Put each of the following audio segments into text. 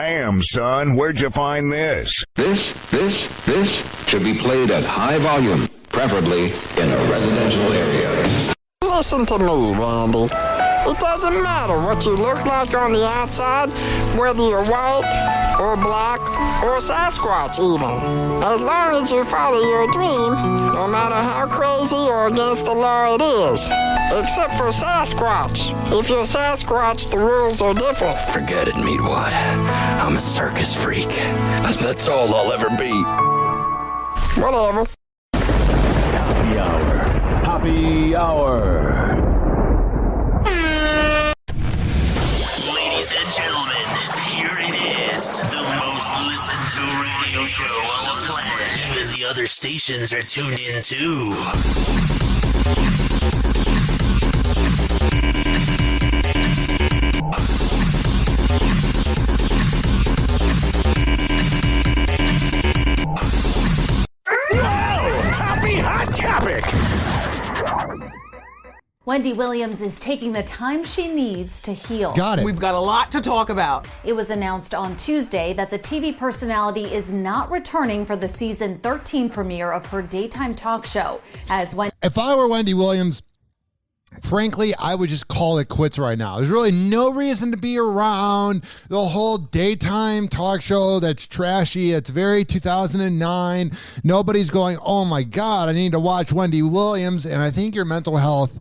Damn, son, where'd you find this? This should be played at high volume, preferably in a residential area. Listen to me, Randy. It doesn't matter what you look like on the outside, whether you're white or black or Sasquatch even. As long as you follow your dream, no matter how crazy or against the law it is. Except for Sasquatch. If you're Sasquatch, the rules are different. Forget it, Meatwad. I'm a circus freak. That's all I'll ever be. Whatever. Hoppe Hour. Hoppe Hour. Ladies and gentlemen, here it is. The most listened to radio show on the planet. Even the other stations are tuned in too. Wendy Williams is taking the time she needs to heal. Got it. We've got a lot to talk about. It was announced on Tuesday that the TV personality is not returning for the season 13 premiere of her daytime talk show. If I were Wendy Williams, frankly, I would just call it quits right now. There's really no reason to be around the whole daytime talk show that's trashy. It's very 2009. Nobody's going, oh my God, I need to watch Wendy Williams. And I think your mental health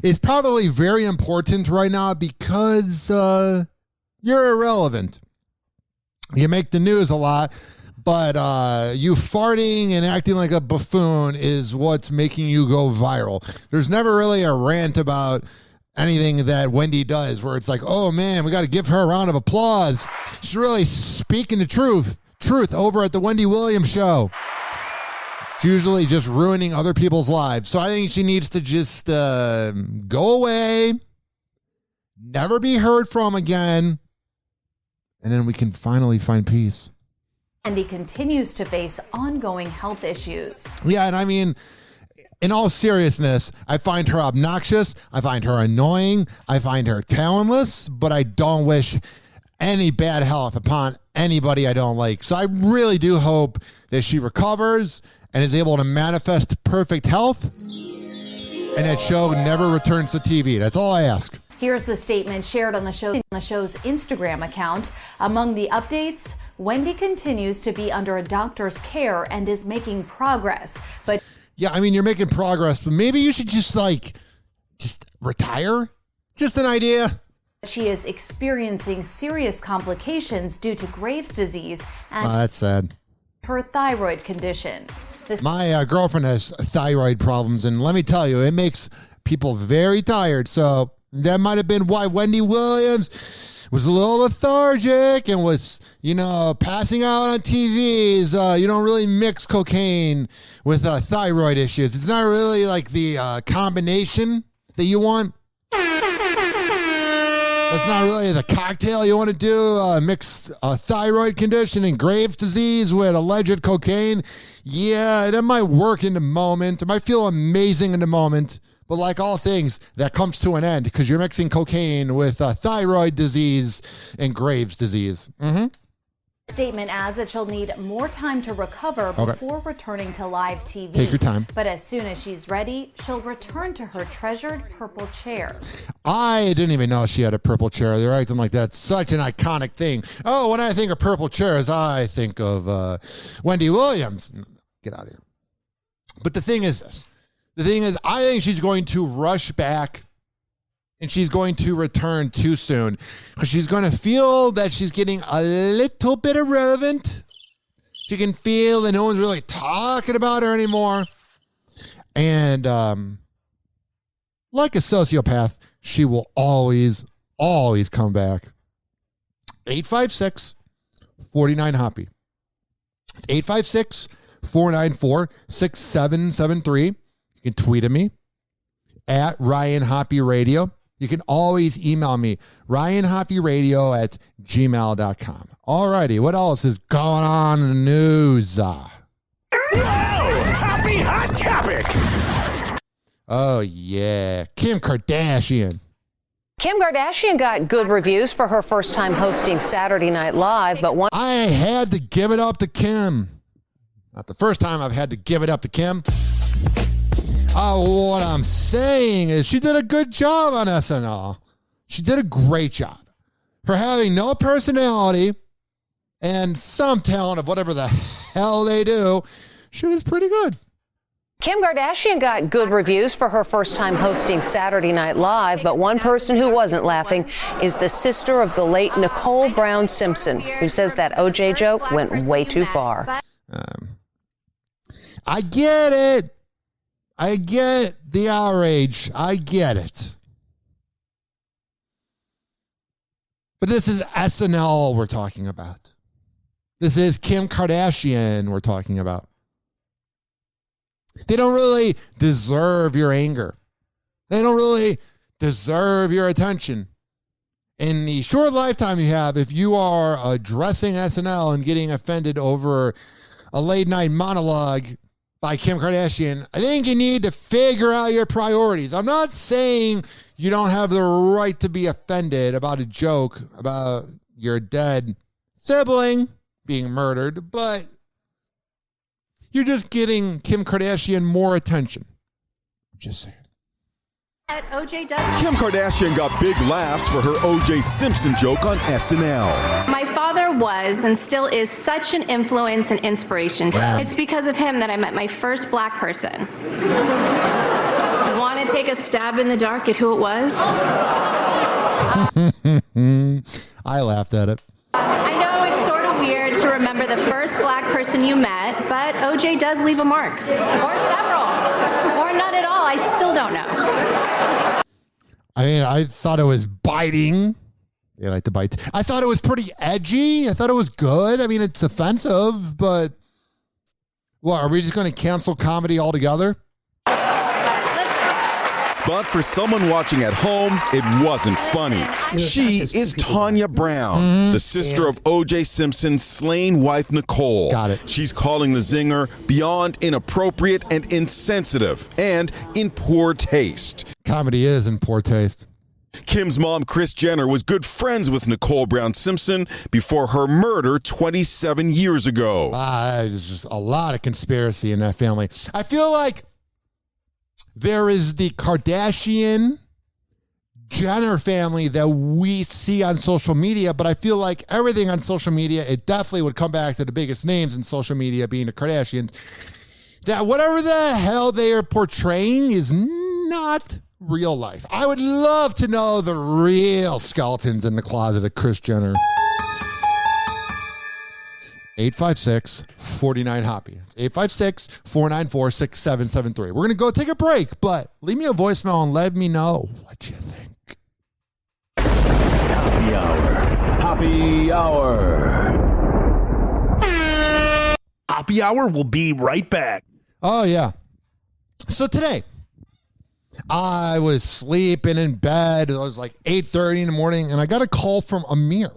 is probably very important right now because you're irrelevant. You make the news a lot. But you farting and acting like a buffoon is what's making you go viral. There's never really a rant about anything that Wendy does where it's like, oh man, we got to give her a round of applause. She's really speaking the truth over at the Wendy Williams show. She's usually just ruining other people's lives. So I think she needs to just go away, never be heard from again, and then we can finally find peace. Wendy continues to face ongoing health issues. Yeah, and I mean, in all seriousness, I find her obnoxious, I find her annoying, I find her talentless, but I don't wish any bad health upon anybody I don't like. So I really do hope that she recovers and is able to manifest perfect health and that show never returns to TV. That's all I ask. Here's the statement shared on the show's Instagram account. Among the updates, Wendy continues to be under a doctor's care and is making progress. But yeah, I mean, you're making progress, but maybe you should just retire? Just an idea. She is experiencing serious complications due to Graves' disease and that's sad. Her thyroid condition. My girlfriend has thyroid problems, and let me tell you, it makes people very tired. So that might have been why Wendy Williams was a little lethargic and was, passing out on TVs. You don't really mix cocaine with thyroid issues. It's not really like the combination that you want. That's not really the cocktail you want to do. Mix a thyroid condition and Graves' disease with alleged cocaine. Yeah, that might work in the moment. It might feel amazing in the moment. But like all things, that comes to an end because you're mixing cocaine with thyroid disease and Graves' disease. Mm-hmm. Statement adds that she'll need more time to recover before returning to live TV. Take your time. But as soon as she's ready, she'll return to her treasured purple chair. I didn't even know she had a purple chair. They're acting like that's such an iconic thing. Oh, when I think of purple chairs, I think of Wendy Williams. Get out of here. But the thing is this. The thing is, I think she's going to rush back and she's going to return too soon because she's going to feel that she's getting a little bit irrelevant. She can feel that no one's really talking about her anymore. And like a sociopath, she will always come back. 856-49-HOPPE. 856-494-6773. You can tweet at me at Ryan Hoppe Radio. You can always email me, ryanhopperadio@gmail.com. All righty, what else is going on in the news? Whoa, happy hot topic. Oh, yeah. Kim Kardashian. Kim Kardashian got good reviews for her first time hosting Saturday Night Live, but I had to give it up to Kim. Not the first time I've had to give it up to Kim. What I'm saying is she did a good job on SNL. She did a great job. For having no personality and some talent of whatever the hell they do, she was pretty good. Kim Kardashian got good reviews for her first time hosting Saturday Night Live, but one person who wasn't laughing is the sister of the late Nicole Brown Simpson, who says that OJ joke went way too far. I get it. I get the outrage. I get it. But this is SNL we're talking about. This is Kim Kardashian we're talking about. They don't really deserve your anger. They don't really deserve your attention. In the short lifetime you have, if you are addressing SNL and getting offended over a late night monologue by Kim Kardashian, I think you need to figure out your priorities. I'm not saying you don't have the right to be offended about a joke about your dead sibling being murdered, but you're just getting Kim Kardashian more attention. Just saying. Kim Kardashian got big laughs for her O.J. Simpson joke on SNL. My father was and still is such an influence and inspiration. Wow. It's because of him that I met my first black person. Want to take a stab in the dark at who it was? I laughed at it. I know it's sort of weird to remember the first black person you met, but OJ does leave a mark. Or several. Or none at all. I still don't know. I mean, I thought it was biting. They like to bite. I thought it was pretty edgy. I thought it was good. I mean, it's offensive, but what, are we just going to cancel comedy altogether? But for someone watching at home, it wasn't funny. She is Tanya Brown, the sister of O.J. Simpson's slain wife, Nicole. Got it. She's calling the zinger beyond inappropriate and insensitive and in poor taste. Comedy is in poor taste. Kim's mom, Kris Jenner, was good friends with Nicole Brown Simpson before her murder 27 years ago. There's just a lot of conspiracy in that family. I feel like there is the Kardashian Jenner family that we see on social media, but I feel like everything on social media, it definitely would come back to the biggest names in social media being the Kardashians. That whatever the hell they are portraying is not real life. I would love to know the real skeletons in the closet of Kris Jenner. 856-49-HOPPY. 856-494-6773. We're going to go take a break, but leave me a voicemail and let me know what you think. Hoppe Hour. Hoppe Hour. Hoppe Hour will be right back. Oh, yeah. So today, I was sleeping in bed. It was like 8:30 in the morning, and I got a call from Amir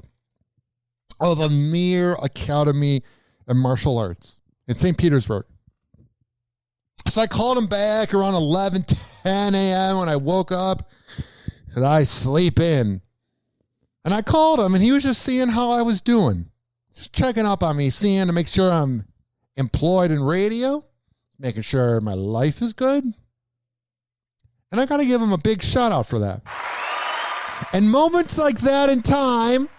of Amir Academy of Martial Arts in St. Petersburg. So I called him back around 10 a.m. when I woke up, and I sleep in. And I called him, and he was just seeing how I was doing. Just checking up on me, seeing to make sure I'm employed in radio, making sure my life is good. And I got to give him a big shout out for that. And moments like that in time.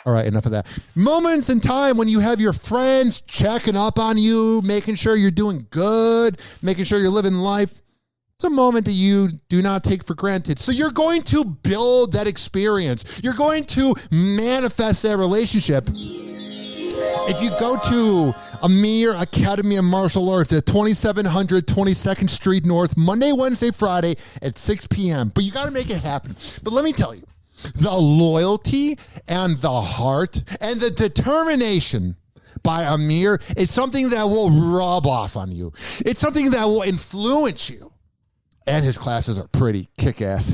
All right, enough of that. Moments in time when you have your friends checking up on you, making sure you're doing good, making sure you're living life. It's a moment that you do not take for granted. So you're going to build that experience. You're going to manifest that relationship. If you go to Amir Academy of Martial Arts at 2700 22nd Street North, Monday, Wednesday, Friday at 6 p.m. But you got to make it happen. But let me tell you, the loyalty and the heart and the determination by Amir is something that will rub off on you. It's something that will influence you. And his classes are pretty kick-ass.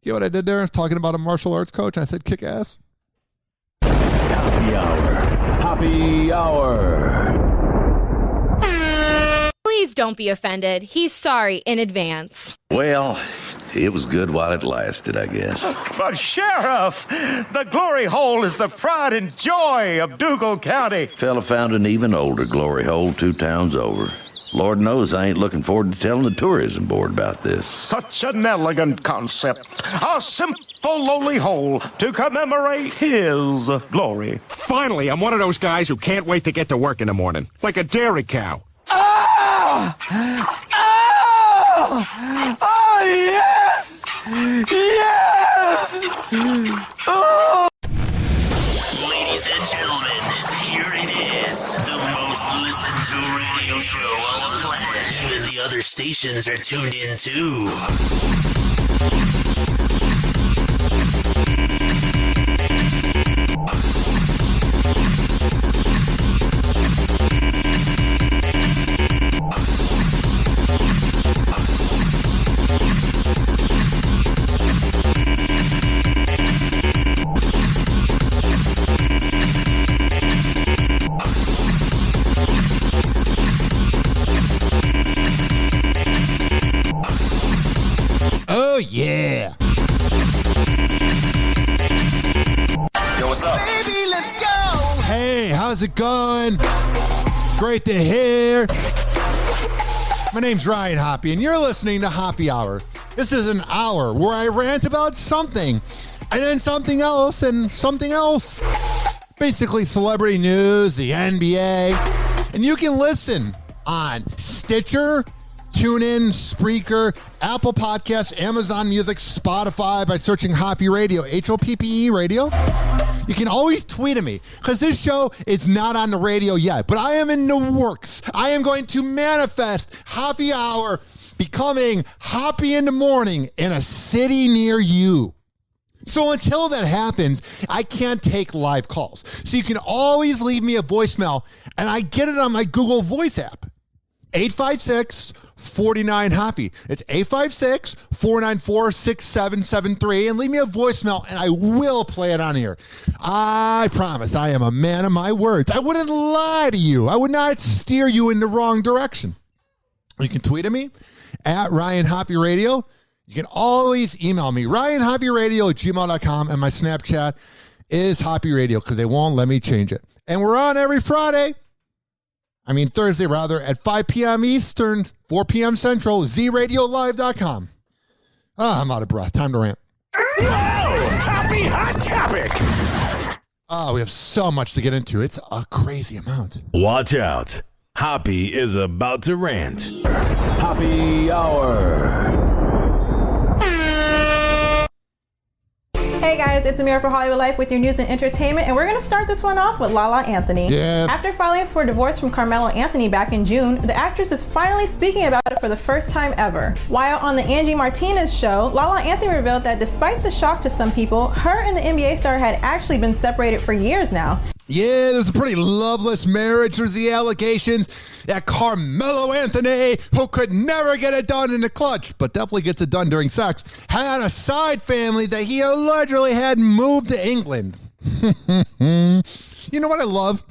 You know what I did there? I was talking about a martial arts coach. I said kick-ass. Hoppe Hour. Hoppe Hour. Please don't be offended. He's sorry in advance. Well, it was good while it lasted, I guess. But Sheriff, the glory hole is the pride and joy of Dougal County. Fella found an even older glory hole 2 towns over. Lord knows I ain't looking forward to telling the tourism board about this. Such an elegant concept. A simple, lowly hole to commemorate his glory. Finally, I'm one of those guys who can't wait to get to work in the morning. Like a dairy cow. Oh! Oh! Oh, yes! Yes! Oh! Ladies and gentlemen, here it is, the most listened to radio show on the planet. Even the other stations are tuned in too. Yeah. Yo, what's up? Baby, let's go. Hey, how's it going? Great to hear. My name's Ryan Hoppe, and you're listening to Hoppe Hour. This is an hour where I rant about something, and then something else, and something else. Basically, celebrity news, the NBA. And you can listen on Stitcher, TuneIn, Spreaker, Apple Podcasts, Amazon Music, Spotify by searching Hoppe Radio, Hoppe Radio. You can always tweet at me because this show is not on the radio yet, but I am in the works. I am going to manifest Hoppe Hour becoming Hoppe in the Morning in a city near you. So until that happens, I can't take live calls. So you can always leave me a voicemail, and I get it on my Google Voice app. 856-49-HOPPE. It's 856-494-6773. And leave me a voicemail, and I will play it on here. I promise I am a man of my words. I wouldn't lie to you. I would not steer you in the wrong direction. You can tweet at me at Ryan Hoppe Radio. You can always email me, RyanHoppeRadio@gmail.com, and my Snapchat is Hoppe Radio because they won't let me change it. And we're on every Thursday at 5 p.m. Eastern, 4 p.m. Central, zradiolive.com. I'm out of breath. Time to rant. Happy Hot Topic! Oh, we have so much to get into. It's a crazy amount. Watch out. Hoppe is about to rant. Hoppe Hour. Hey guys, it's Amira for Hollywood Life with your news and entertainment, and we're going to start this one off with Lala Anthony. Yeah. After filing for divorce from Carmelo Anthony back in June, the actress is finally speaking about it for the first time ever. While on the Angie Martinez show, Lala Anthony revealed that despite the shock to some people, her and the NBA star had actually been separated for years now. Yeah, there's a pretty loveless marriage. There's the allegations that Carmelo Anthony, who could never get it done in the clutch, but definitely gets it done during sex, had a side family that he allegedly had moved to England. You know what I love?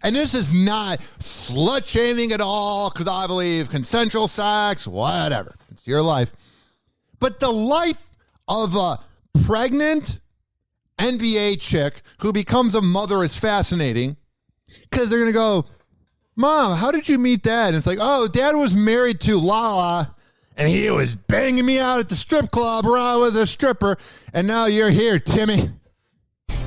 And this is not slut-shaming at all, because I believe consensual sex, whatever. It's your life. But the life of a pregnant NBA chick who becomes a mother is fascinating, because they're going to go, Mom, how did you meet Dad? And it's like, oh, Dad was married to Lala, and he was banging me out at the strip club where I was a stripper, and now you're here, Timmy.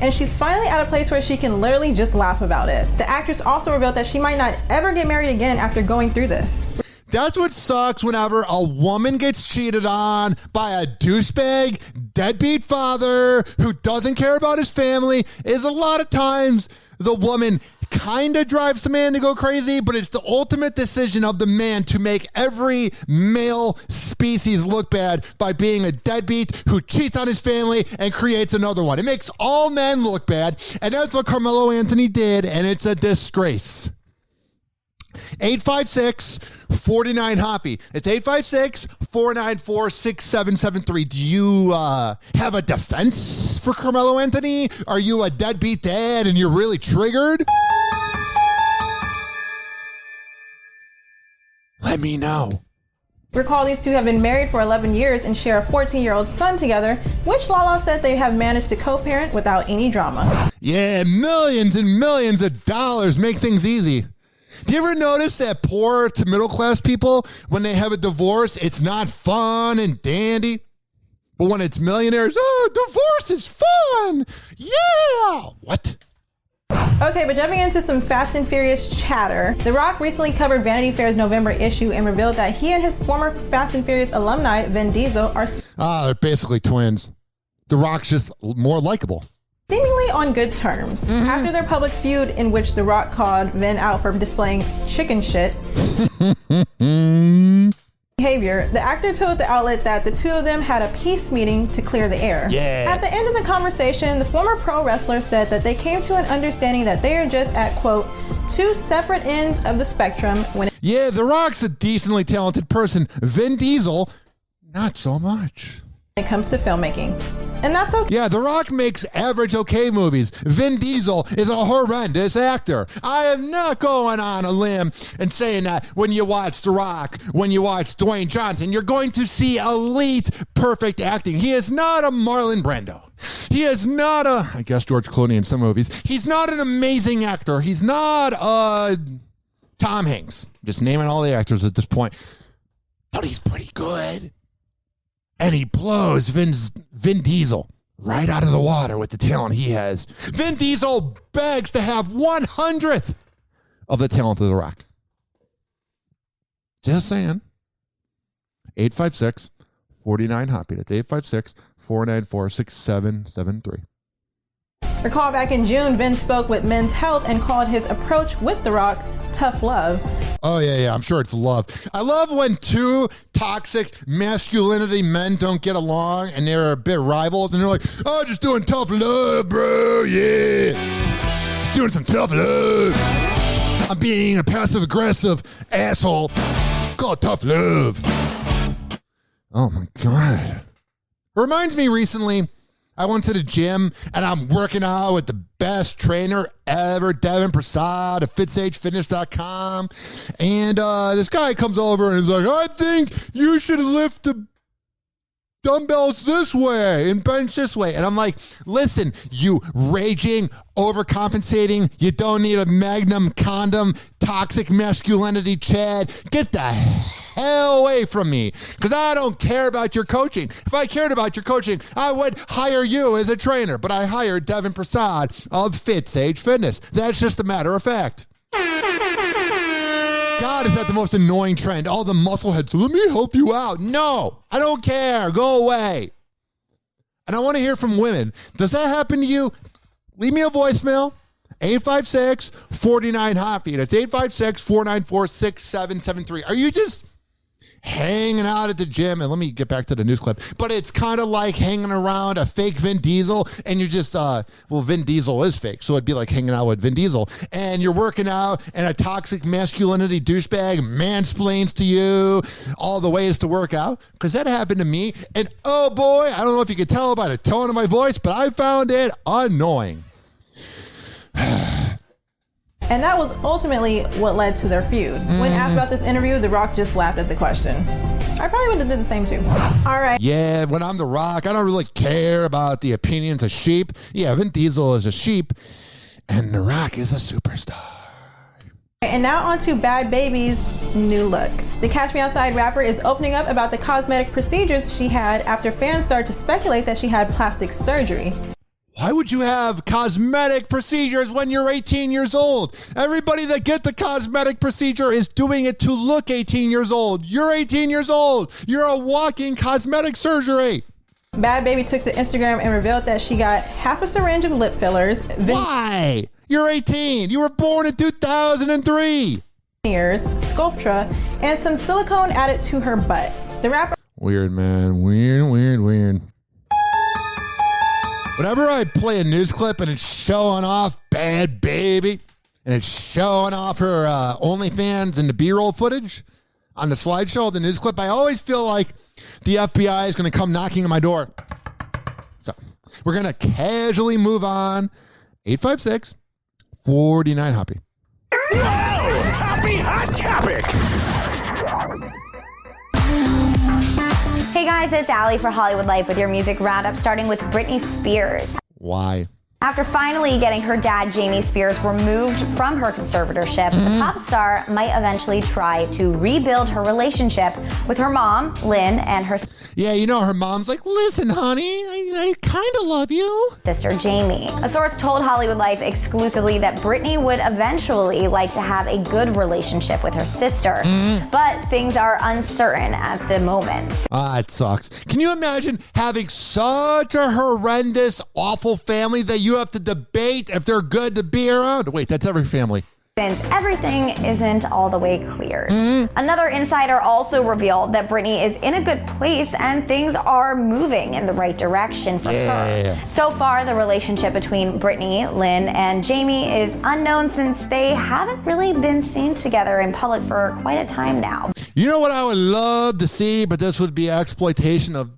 And she's finally at a place where she can literally just laugh about it. The actress also revealed that she might not ever get married again after going through this. That's what sucks whenever a woman gets cheated on by a douchebag, deadbeat father who doesn't care about his family, is a lot of times the woman kind of drives the man to go crazy, but it's the ultimate decision of the man to make every male species look bad by being a deadbeat who cheats on his family and creates another one. It makes all men look bad, and that's what Carmelo Anthony did, and it's a disgrace. 856-49-HOPPE. It's 856-494-6773. Do you have a defense for Carmelo Anthony? Are you a deadbeat dad and you're really triggered? Let me know. Recall these two have been married for 11 years and share a 14-year-old son together, which Lala said they have managed to co-parent without any drama. Yeah, millions and millions of dollars make things easy. Do you ever notice that poor to middle class people, when they have a divorce, it's not fun and dandy? But when it's millionaires, oh, divorce is fun. Yeah. What? Okay, but jumping into some Fast and Furious chatter, The Rock recently covered Vanity Fair's November issue and revealed that he and his former Fast and Furious alumni, Vin Diesel, are they're basically twins. The Rock's just more likable. Seemingly on good terms. After their public feud in which The Rock called Vin out for displaying chicken shit behavior, the actor told the outlet that the two of them had a peace meeting to clear the air. Yeah. At the end of the conversation, the former pro wrestler said that they came to an understanding that they are just at, quote, two separate ends of the spectrum when Yeah, The Rock's a decently talented person. Vin Diesel, not so much. It comes to filmmaking. And that's okay. Yeah, The Rock makes average okay movies. Vin Diesel is a horrendous actor. I am not going on a limb and saying that when you watch The Rock, when you watch Dwayne Johnson, you're going to see elite, perfect acting. He is not a Marlon Brando. He is not I guess George Clooney in some movies. He's not an amazing actor. He's not Tom Hanks. Just naming all the actors at this point. But he's pretty good. And he blows Vin Diesel right out of the water with the talent he has. Vin Diesel begs to have 100th of the talent of The Rock. Just saying. 856-49-HOPPY. That's 856-494-6773. Recall back in June, Vin spoke with Men's Health and called his approach with The Rock tough love. Oh, yeah. I'm sure it's love. I love when two toxic masculinity men don't get along and they're a bit rivals and they're like, oh, just doing tough love, bro. Yeah. Just doing some tough love. I'm being a passive-aggressive asshole. It's called tough love. Oh, my God. It reminds me recently, I went to the gym and I'm working out with the best trainer ever, Devin Prasad of FitSageFitness.com. And this guy comes over and he's like, I think you should lift the dumbbells this way and bench this way. And I'm like, listen, you raging, overcompensating, you don't need a Magnum condom, toxic masculinity Chad. Get the hell away from me because I don't care about your coaching. If I cared about your coaching, I would hire you as a trainer, but I hired Devin Prasad of FitSage Fitness. That's just a matter of fact. God, is that the most annoying trend? All the muscle heads, let me help you out. No, I don't care. Go away. And I want to hear from women. Does that happen to you? Leave me a voicemail. 856-49-HOPPY. That's 856-494-6773. Are you just hanging out at the gym? And let me get back to the news clip. But it's kind of like hanging around a fake Vin Diesel. And you're just, Vin Diesel is fake. So it'd be like hanging out with Vin Diesel. And you're working out and a toxic masculinity douchebag mansplains to you all the ways to work out. Because that happened to me. And oh boy, I don't know if you can tell by the tone of my voice, but I found it annoying. And that was ultimately what led to their feud. When asked about this interview, The Rock just laughed at the question. I probably would have done the same too. All right. Yeah, when I'm The Rock, I don't really care about the opinions of sheep. Yeah, Vin Diesel is a sheep, and The Rock is a superstar. And now on to Bad Baby's new look. The Catch Me Outside rapper is opening up about the cosmetic procedures she had after fans started to speculate that she had plastic surgery. Why would you have cosmetic procedures when you're 18 years old? Everybody that gets the cosmetic procedure is doing it to look 18 years old. You're 18 years old. You're a walking cosmetic surgery. Bad Baby took to Instagram and revealed that she got half a syringe of lip fillers. Why? You're 18. You were born in 2003. Sculptra, and some silicone added to her butt. The rapper... Weird, man. Weird. Whenever I play a news clip and it's showing off Bad Baby and it's showing off her OnlyFans and the B-roll footage on the slideshow of the news clip, I always feel like the FBI is going to come knocking on my door. So we're going to casually move on. 856-49-HOPPY. Whoa! Happy Hot Topic! guys, it's Allie for Hollywood Life with your music roundup, starting with Britney Spears. Why? After finally getting her dad, Jamie Spears, removed from her conservatorship, the pop star might eventually try to rebuild her relationship with her mom, Lynn, and her Yeah, you know, her mom's like, listen, honey, I kind of love you. sister, Jamie. A source told Hollywood Life exclusively that Britney would eventually like to have a good relationship with her sister, but things are uncertain at the moment. It sucks. Can you imagine having such a horrendous, awful family that you have to debate if they're good to be around? Wait, that's every family. Since everything isn't all the way clear. Another insider also revealed that Britney is in a good place and things are moving in the right direction for her. So far, the relationship between Britney, Lynn, and Jamie is unknown since they haven't really been seen together in public for quite a time now. You know what I would love to see, but this would be exploitation of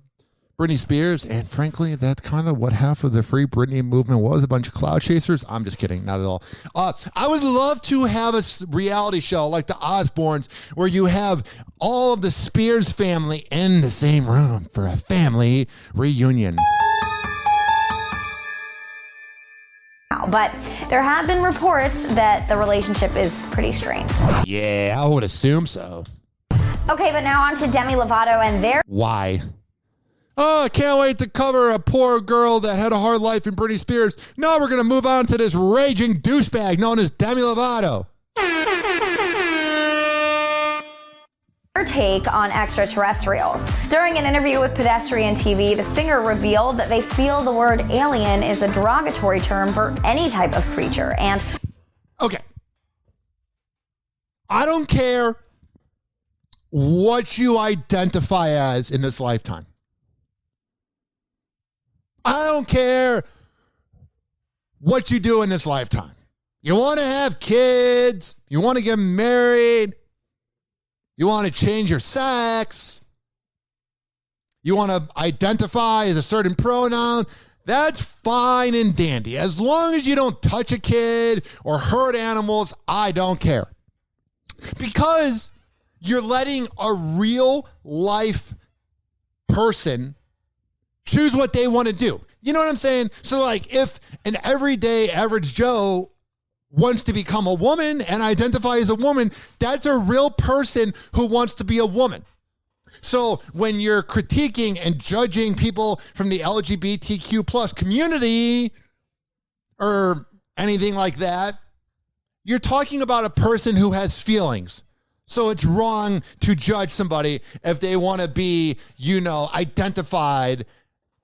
Britney Spears, and frankly, that's kind of what half of the Free Britney movement was, a bunch of cloud chasers. I'm just kidding, not at all. I would love to have a reality show like the Osbournes, where you have all of the Spears family in the same room for a family reunion. But there have been reports that the relationship is pretty strained. Yeah, I would assume so. Okay, but now on to Demi Lovato and their... Why? Oh, I can't wait to cover a poor girl that had a hard life in Britney Spears. Now we're going to move on to this raging douchebag known as Demi Lovato. Her take on extraterrestrials. During an interview with Pedestrian TV, the singer revealed that they feel the word alien is a derogatory term for any type of creature. And okay, I don't care what you identify as in this lifetime. I don't care what you do in this lifetime. You want to have kids, you want to get married, you want to change your sex, you want to identify as a certain pronoun, that's fine and dandy. As long as you don't touch a kid or hurt animals, I don't care. Because you're letting a real life person choose what they want to do. You know what I'm saying? So like if an everyday average Joe wants to become a woman and identify as a woman, that's a real person who wants to be a woman. So when you're critiquing and judging people from the LGBTQ plus community or anything like that, you're talking about a person who has feelings. So it's wrong to judge somebody if they want to be, identified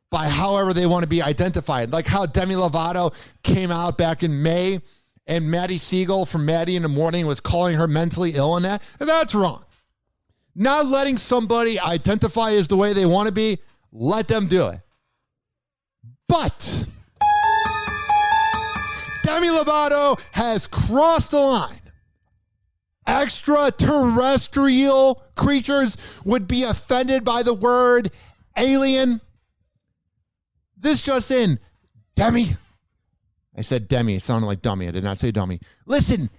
by however they want to be identified. Like how Demi Lovato came out back in May and Maddie Siegel from Maddie in the Morning was calling her mentally ill and that's wrong. Not letting somebody identify as the way they want to be, let them do it. But Demi Lovato has crossed the line. Extraterrestrial creatures would be offended by the word alien. This just in, Demi. I said Demi. It sounded like dummy. I did not say dummy. Listen,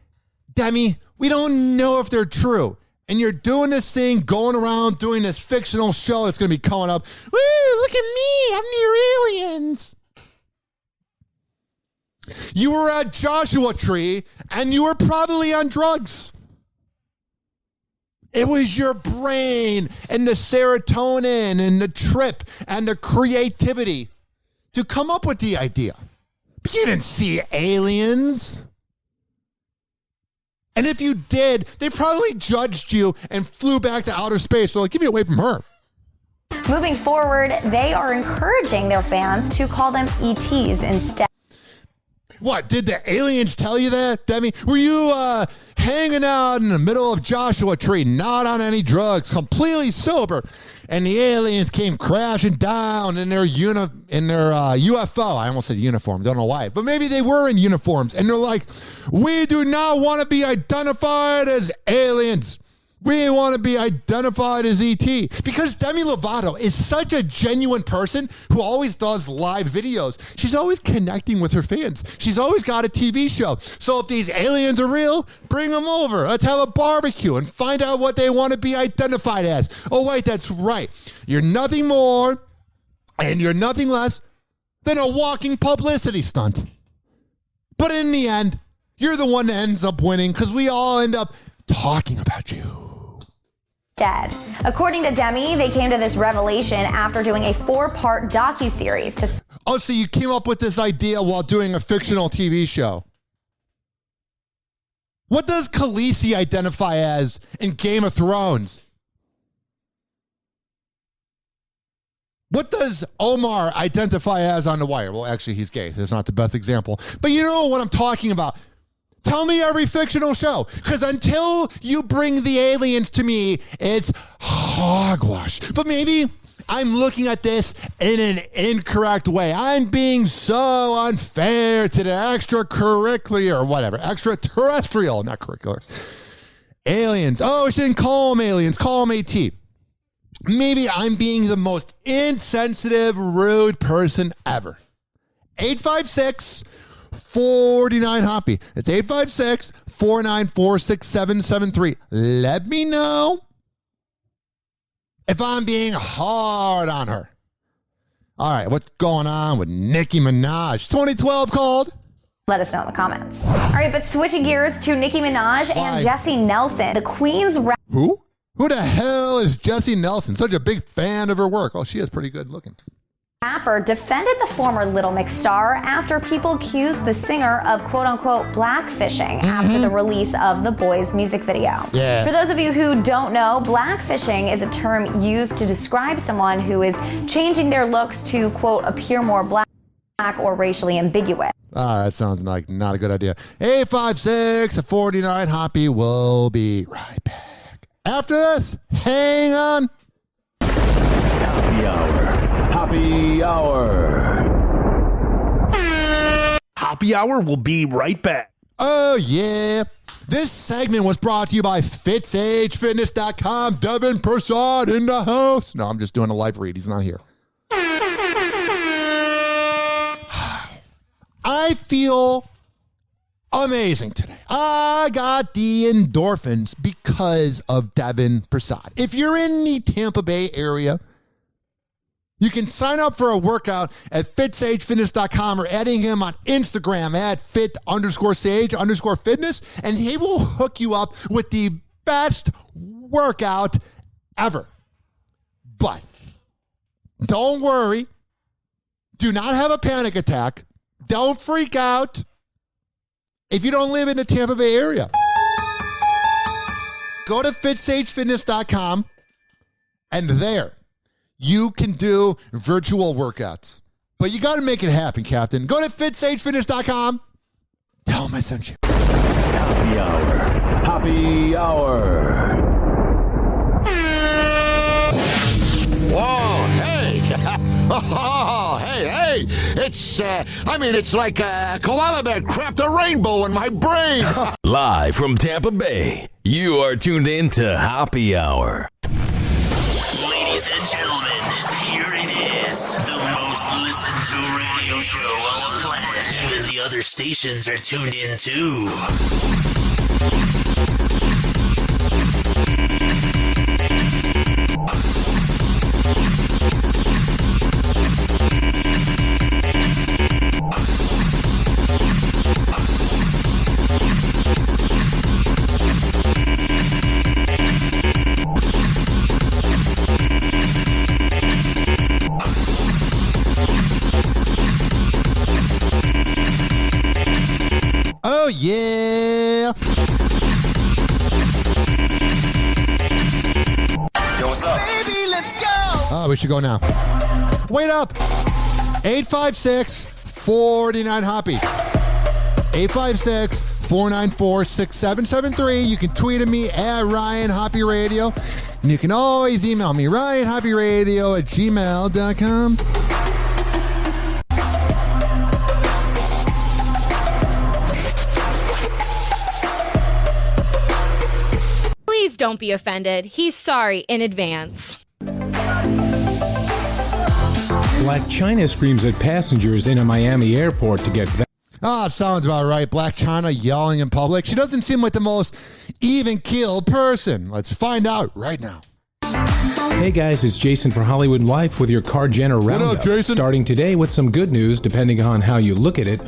Demi, we don't know if they're true. And you're doing this thing, going around doing this fictional show that's going to be coming up. Woo, look at me. I'm near aliens. You were at Joshua Tree, and you were probably on drugs. It was your brain and the serotonin and the trip and the creativity to come up with the idea. But you didn't see aliens. And if you did, they probably judged you and flew back to outer space. So, get me away from her. moving forward, they are encouraging their fans to call them ETs instead. What, did the aliens tell you that, Demi? Were you hanging out in the middle of Joshua Tree, not on any drugs, completely sober, and the aliens came crashing down in their UFO? I almost said uniform, don't know why. But maybe they were in uniforms, and they're like, we do not want to be identified as aliens. We want to be identified as E.T. because Demi Lovato is such a genuine person who always does live videos. She's always connecting with her fans. She's always got a TV show. So if these aliens are real, bring them over. Let's have a barbecue and find out what they want to be identified as. Oh, wait, that's right. You're nothing more and you're nothing less than a walking publicity stunt. But in the end, you're the one that ends up winning because we all end up talking about you. Dead. According to Demi, they came to this revelation after doing a 4-part docuseries to... Oh, so you came up with this idea while doing a fictional TV show. What does Khaleesi identify as in Game of Thrones? What does Omar identify as on The Wire? Well, actually, he's gay. That's not the best example. But you know what I'm talking about. Tell me every fictional show, because until you bring the aliens to me, it's hogwash. But maybe I'm looking at this in an incorrect way. I'm being so unfair to the extracurricular or whatever. Extraterrestrial, not curricular. Aliens. Oh, I shouldn't call them aliens. Call them AT. Maybe I'm being the most insensitive, rude person ever. 856-49-HOPPY. It's 856-494-6773. Let me know if I'm being hard on her. All right, what's going on with Nicki Minaj? 2012 called. Let us know in the comments. All right, but switching gears to Nicki Minaj and Jessie Nelson, the Queen's... Who? Who the hell is Jessie Nelson? Such a big fan of her work. Oh, she is pretty good looking. Rapper defended the former Little Mix star after people accused the singer of quote-unquote blackfishing after the release of The Boys music video. Yeah. For those of you who don't know, blackfishing is a term used to describe someone who is changing their looks to, quote, appear more black or racially ambiguous. That sounds like not a good idea. 856-49-HOPPY. We'll be right back. After this, hang on. Happy Hour. Happy Hour. Hoppe Hour will be right back. Oh, yeah. This segment was brought to you by FitsAgeFitness.com. Devin Prasad in the house. No, I'm just doing a live read. He's not here. I feel amazing today. I got the endorphins because of Devin Prasad. If you're in the Tampa Bay area, you can sign up for a workout at FitsAgeFitness.com or adding him on Instagram at fit_sage_fitness, and he will hook you up with the best workout ever. But don't worry. Do not have a panic attack. Don't freak out if you don't live in the Tampa Bay area. Go to FitsAgeFitness.com, and there you can do virtual workouts. But you got to make it happen, Captain. Go to FitsAgeFitness.com. Tell them I sent you. Happy Hour. Happy Hour. Whoa, hey. Oh, hey. It's like a koala bear crapped a rainbow in my brain. Live from Tampa Bay, you are tuned in to Happy Hour. Ladies and gentlemen, here it is, the most listened to radio show on the planet. Even the other stations are tuned in too. Oh, yeah. Yo, what's up? Baby, let's go. Oh, we should go now. Wait up. 856-49-HOPPY. 856-494-6773. You can tweet at me at Ryan Hoppe Radio. And you can always email me, RyanHoppeRadio@gmail.com. don't be offended. He's sorry in advance. Black China screams at passengers in a Miami airport to get sounds about right. Black China yelling in public. She doesn't seem like the most even-keeled person. Let's find out right now. Hey guys, it's Jason for Hollywood Life with your Car Jenner Roundup. What up, Jason? Starting today with some good news, depending on how you look at it.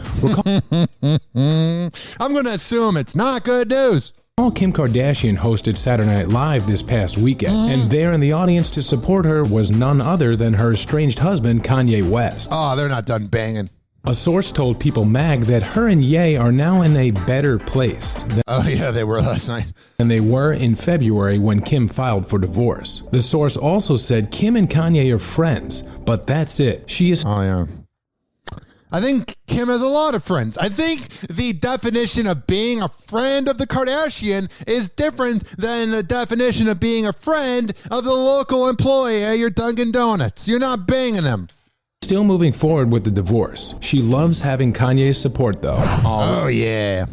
I'm going to assume it's not good news. Kim Kardashian hosted Saturday Night Live this past weekend, and there in the audience to support her was none other than her estranged husband, Kanye West. Oh, they're not done banging. A source told People Mag that her and Ye are now in a better place. They were last night. Than they were in February when Kim filed for divorce. The source also said Kim and Kanye are friends, but that's it. She is... Oh, yeah. I think Kim has a lot of friends. I think the definition of being a friend of the Kardashian is different than the definition of being a friend of the local employee at your Dunkin' Donuts. You're not banging them. Still moving forward with the divorce. She loves having Kanye's support, though. Oh, yeah.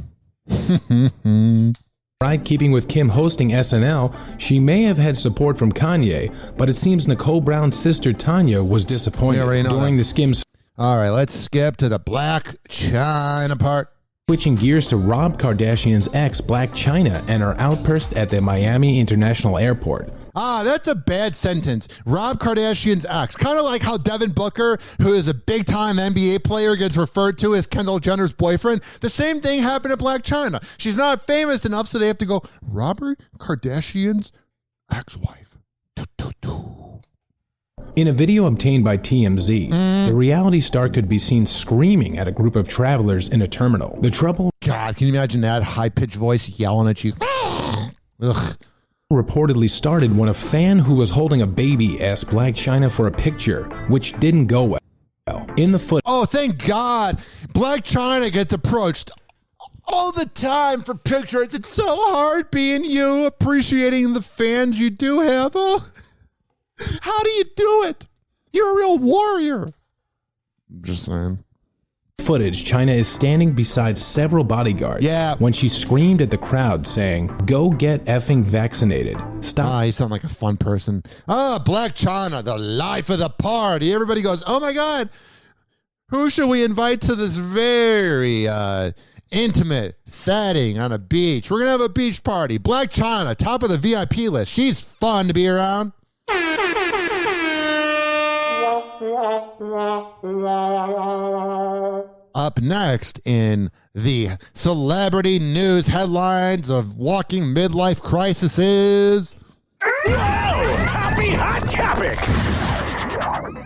Right, keeping with Kim hosting SNL, she may have had support from Kanye, but it seems Nicole Brown's sister Tanya was disappointed during the Skims. All right, let's skip to the Black China part. Switching gears to Rob Kardashian's ex, Black China, and her outburst at the Miami International Airport. That's a bad sentence. Rob Kardashian's ex. Kind of like how Devin Booker, who is a big-time NBA player, gets referred to as Kendall Jenner's boyfriend. The same thing happened to Blac Chyna. She's not famous enough, so they have to go, Robert Kardashian's ex-wife. In a video obtained by TMZ, the reality star could be seen screaming at a group of travelers in a terminal. The trouble... God, can you imagine that high-pitched voice yelling at you? Ugh. Reportedly started when a fan who was holding a baby asked Blac Chyna for a picture, which didn't go well. In the foot... Oh, thank God. Blac Chyna gets approached all the time for pictures. It's so hard being you, appreciating the fans you do have. Oh, how do you do it? You're a real warrior. I'm just saying. Footage, Chyna is standing beside several bodyguards when she screamed at the crowd saying, "Go get effing vaccinated. Stop." You sound like a fun person. Blac Chyna, the life of the party. Everybody goes, oh my God, who should we invite to this very intimate setting on a beach? We're going to have a beach party. Blac Chyna, top of the VIP list. She's fun to be around. Up next in the celebrity news headlines of walking midlife crises. Happy Hot Topic!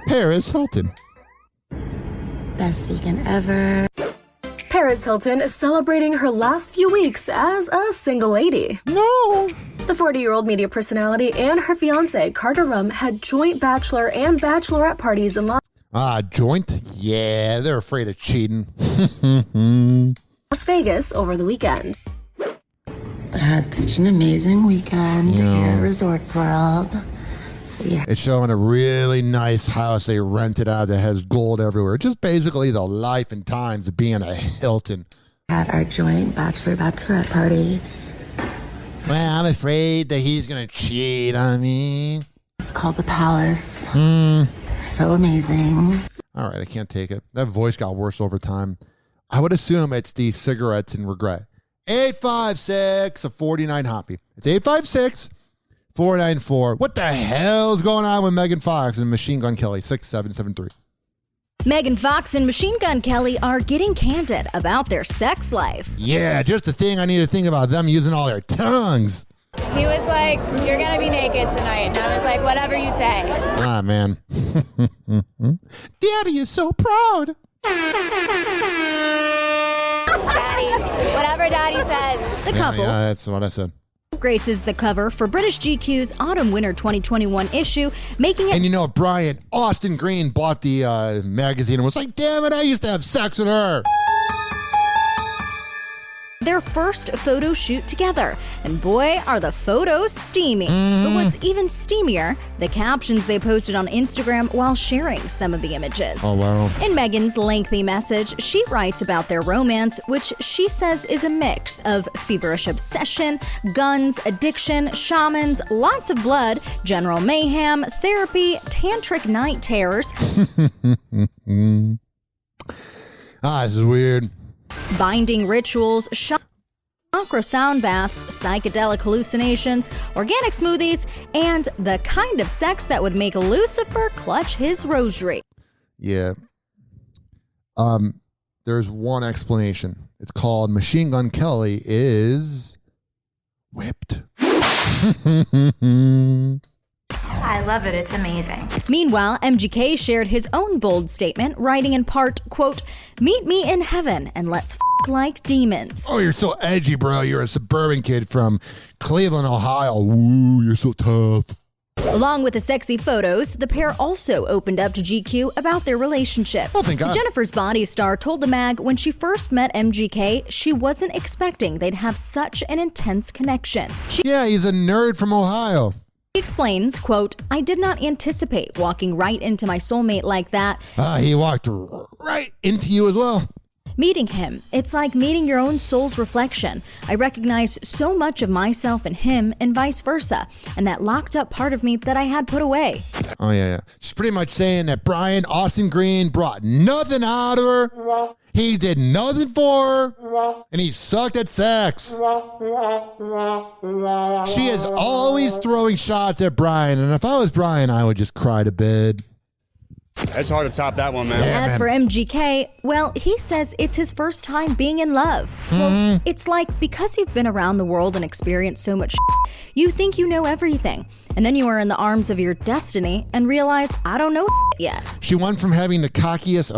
Paris Hilton. Best weekend ever. Paris Hilton is celebrating her last few weeks as a single lady. No! The 40-year-old media personality and her fiancé, Carter Rum, had joint bachelor and bachelorette parties in Joint? Yeah, they're afraid of cheating. Las Vegas over the weekend. I had such an amazing weekend here at Resorts World. It's showing a really nice house they rented out that has gold everywhere. Just basically the life and times of being a Hilton. Had our joint bachelorette party. Well, I'm afraid that he's going to cheat on me. It's called the Palace. So amazing. All right, I can't take it. That voice got worse over time. I would assume it's the cigarettes and regret. 856-49 Hoppy. It's 856-494. What the hell's going on with Megan Fox and Machine Gun Kelly? 6773. Megan Fox and Machine Gun Kelly are getting candid about their sex life. Yeah, just the thing I need to think about them using all their tongues. He was like, "You're going to be naked tonight." And I was like, "Whatever you say." Ah, man. Daddy is so proud. Daddy, whatever Daddy says. The couple. Yeah, that's what I said. Graces the cover for British GQ's Autumn-Winter 2021 issue, making it... And you know, Brian, Austin Green bought the magazine and was like, damn it, I used to have sex with her. their first photo shoot together. And boy, are the photos steamy. But what's even steamier, the captions they posted on Instagram while sharing some of the images. Oh, wow. In Megan's lengthy message, she writes about their romance, which she says is a mix of feverish obsession, guns, addiction, shamans, lots of blood, general mayhem, therapy, tantric night terrors. This is weird. Binding rituals, chakra sound baths, psychedelic hallucinations, organic smoothies, and the kind of sex that would make Lucifer clutch his rosary. Yeah. There's one explanation. It's called Machine Gun Kelly is whipped. I love it. It's amazing. Meanwhile, MGK shared his own bold statement, writing in part, quote, "Meet me in heaven and let's like demons." Oh, you're so edgy, bro. You're a suburban kid from Cleveland, Ohio. Ooh, you're so tough. Along with the sexy photos, the pair also opened up to GQ about their relationship. Oh, thank God. Jennifer's Body star told the mag when she first met MGK, she wasn't expecting they'd have such an intense connection. Yeah, he's a nerd from Ohio. He explains, quote, "I did not anticipate walking right into my soulmate like that." He walked right into you as well. Meeting him, it's like meeting your own soul's reflection. I recognize so much of myself in him and vice versa, and that locked up part of me that I had put away. Oh, yeah. She's pretty much saying that Brian Austin Green brought nothing out of her. He did nothing for her, and he sucked at sex. She is always throwing shots at Brian, and if I was Brian, I would just cry to bed. It's hard to top that one, man. As for MGK, well, he says it's his first time being in love. Well, it's like because you've been around the world and experienced so much you think you know everything. And then you are in the arms of your destiny and realize, I don't know yet. She went from having the cockiest,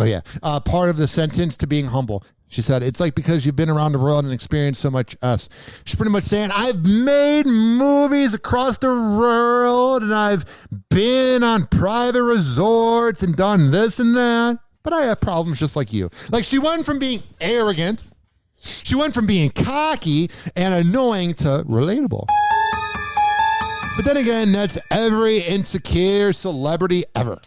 part of the sentence to being humble. She said, it's like because you've been around the world and experienced so much us. She's pretty much saying, I've made movies across the world and I've been on private resorts and done this and that, but I have problems just like you. Like, she went from being arrogant, she went from being cocky and annoying to relatable. But then again, that's every insecure celebrity ever.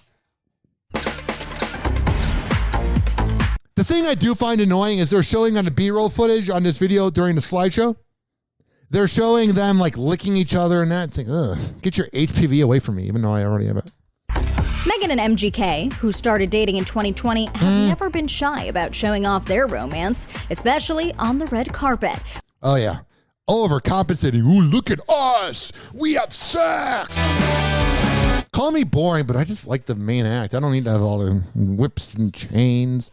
The thing I do find annoying is they're showing on the B-roll footage on this video during the slideshow. They're showing them like licking each other and that. It's like, ugh, get your HPV away from me, even though I already have it. Megan and MGK, who started dating in 2020, have never been shy about showing off their romance, especially on the red carpet. Oh, yeah. Overcompensating. Ooh, look at us. We have sex. Call me boring, but I just like the main act. I don't need to have all the whips and chains.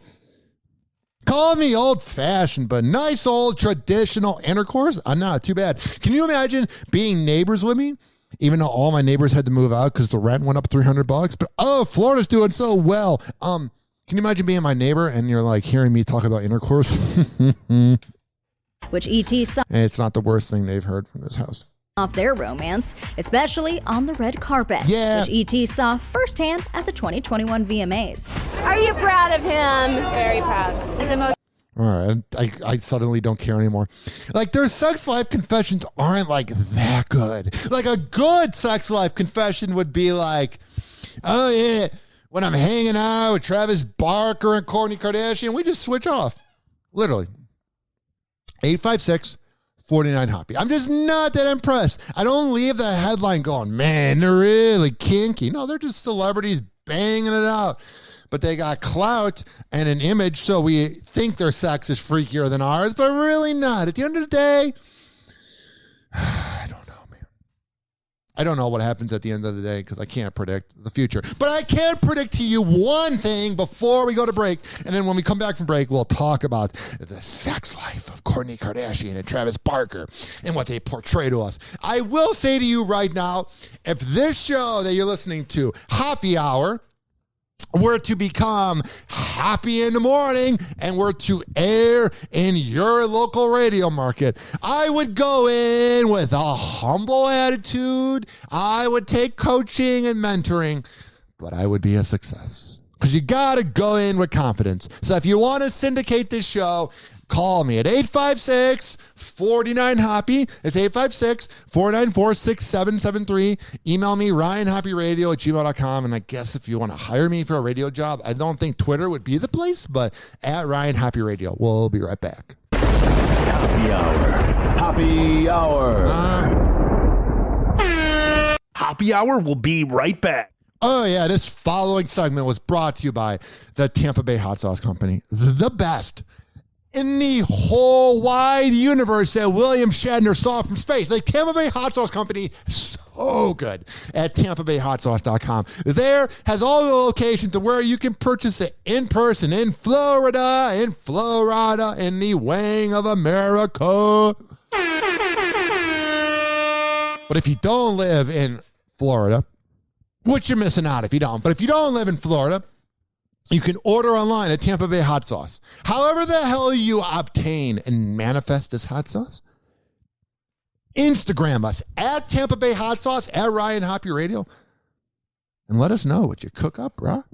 Call me old-fashioned, but nice old traditional intercourse? Not too bad. Can you imagine being neighbors with me? Even though all my neighbors had to move out because the rent went up $300. But, Florida's doing so well. Can you imagine being my neighbor and you're like hearing me talk about intercourse? Which E.T. saw. It's not the worst thing they've heard from this house. Off their romance, especially on the red carpet. Yeah. Which E.T. saw firsthand at the 2021 VMAs. Are you proud of him? Very proud. It's the most. All right, I suddenly don't care anymore. Like, their sex life confessions aren't like that good. Like, a good sex life confession would be like, oh yeah, when I'm hanging out with Travis Barker and Kourtney Kardashian, we just switch off. Literally. 856-49-HOPPY. I'm just not that impressed. I don't leave the headline going, man, they're really kinky. No, they're just celebrities banging it out. But they got clout and an image, so we think their sex is freakier than ours, but really not. At the end of the day, I don't know, man. I don't know what happens at the end of the day because I can't predict the future. But I can predict to you one thing before we go to break, and then when we come back from break, we'll talk about the sex life of Kourtney Kardashian and Travis Barker and what they portray to us. I will say to you right now, if this show that you're listening to, Hoppe Hour, were to become Happy in the Morning and were to air in your local radio market, I would go in with a humble attitude. I would take coaching and mentoring, but I would be a success. Because you got to go in with confidence. So if you want to syndicate this show, call me at 856-49-HOPPY. It's 856-494-6773. Email me, RyanHoppyRadio@gmail.com. And I guess if you want to hire me for a radio job, I don't think Twitter would be the place, but at Ryan Hoppy Radio. We'll be right back. Happy Hour. Happy Hour. Hoppe Hour will be right back. Oh, yeah. This following segment was brought to you by the Tampa Bay Hot Sauce Company. The best in the whole wide universe that William Shatner saw from space. Like Tampa Bay Hot Sauce Company, so good at TampaBayHotSauce.com. There has all the locations to where you can purchase it in person in Florida, in the wing of America. But if you don't live in Florida, which you're missing out if you don't, but if you don't live in Florida, you can order online at Tampa Bay Hot Sauce. However the hell you obtain and manifest this hot sauce, Instagram us at Tampa Bay Hot Sauce, at Ryan Hoppy Radio, and let us know what you cook up, bro.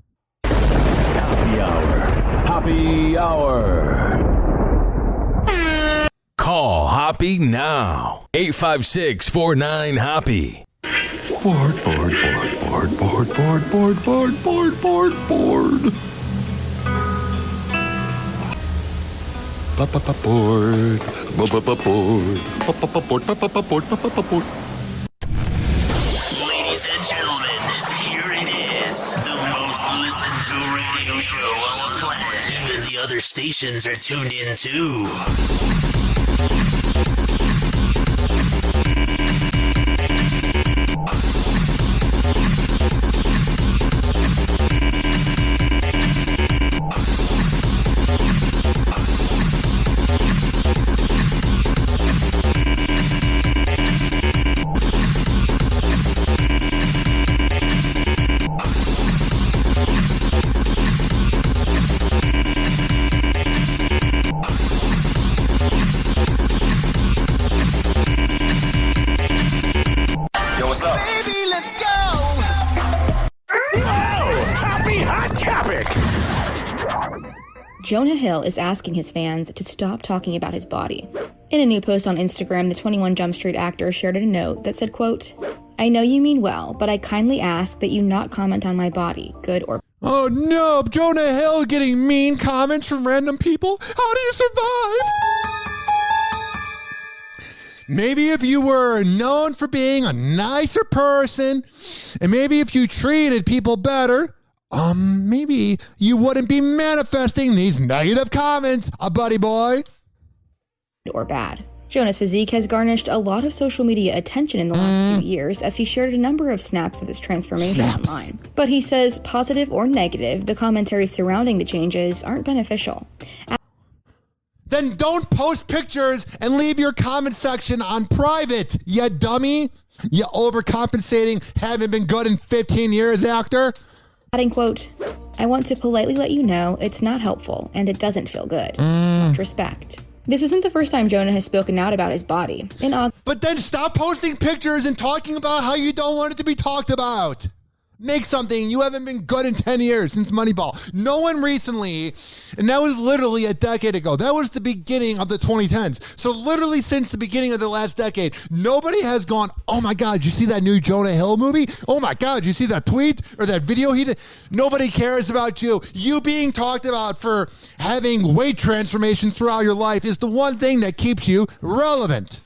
Happy Hour. Happy Hour. Call Hoppy now. 856-49-HOPPY. Bored. Ladies and gentlemen, here it is, the most listened to radio show on the planet. Even the other stations are tuned in too. What's up? Baby, let's go! Oh, happy hot topic! Jonah Hill is asking his fans to stop talking about his body. In a new post on Instagram, the 21 Jump Street actor shared a note that said, quote, "I know you mean well, but I kindly ask that you not comment on my body, good or..." Oh no, Jonah Hill getting mean comments from random people? How do you survive? Maybe if you were known for being a nicer person, and maybe if you treated people better, maybe you wouldn't be manifesting these negative comments, buddy boy. Or bad. Jonah's physique has garnished a lot of social media attention in the last few years as he shared a number of snaps of his transformation online. But he says, positive or negative, the commentary surrounding the changes aren't beneficial. Then don't post pictures and leave your comment section on private, you dummy. You overcompensating, haven't been good in 15 years, actor. Adding, quote, "I want to politely let you know it's not helpful and it doesn't feel good. Much respect." This isn't the first time Jonah has spoken out about his body. But then stop posting pictures and talking about how you don't want it to be talked about. Make something. You haven't been good in 10 years since Moneyball. No one recently, and that was literally a decade ago. That was the beginning of the 2010s. So literally since the beginning of the last decade, nobody has gone, oh my God, you see that new Jonah Hill movie? Oh my God, you see that tweet or that video he did? Nobody cares about you. You being talked about for having weight transformations throughout your life is the one thing that keeps you relevant.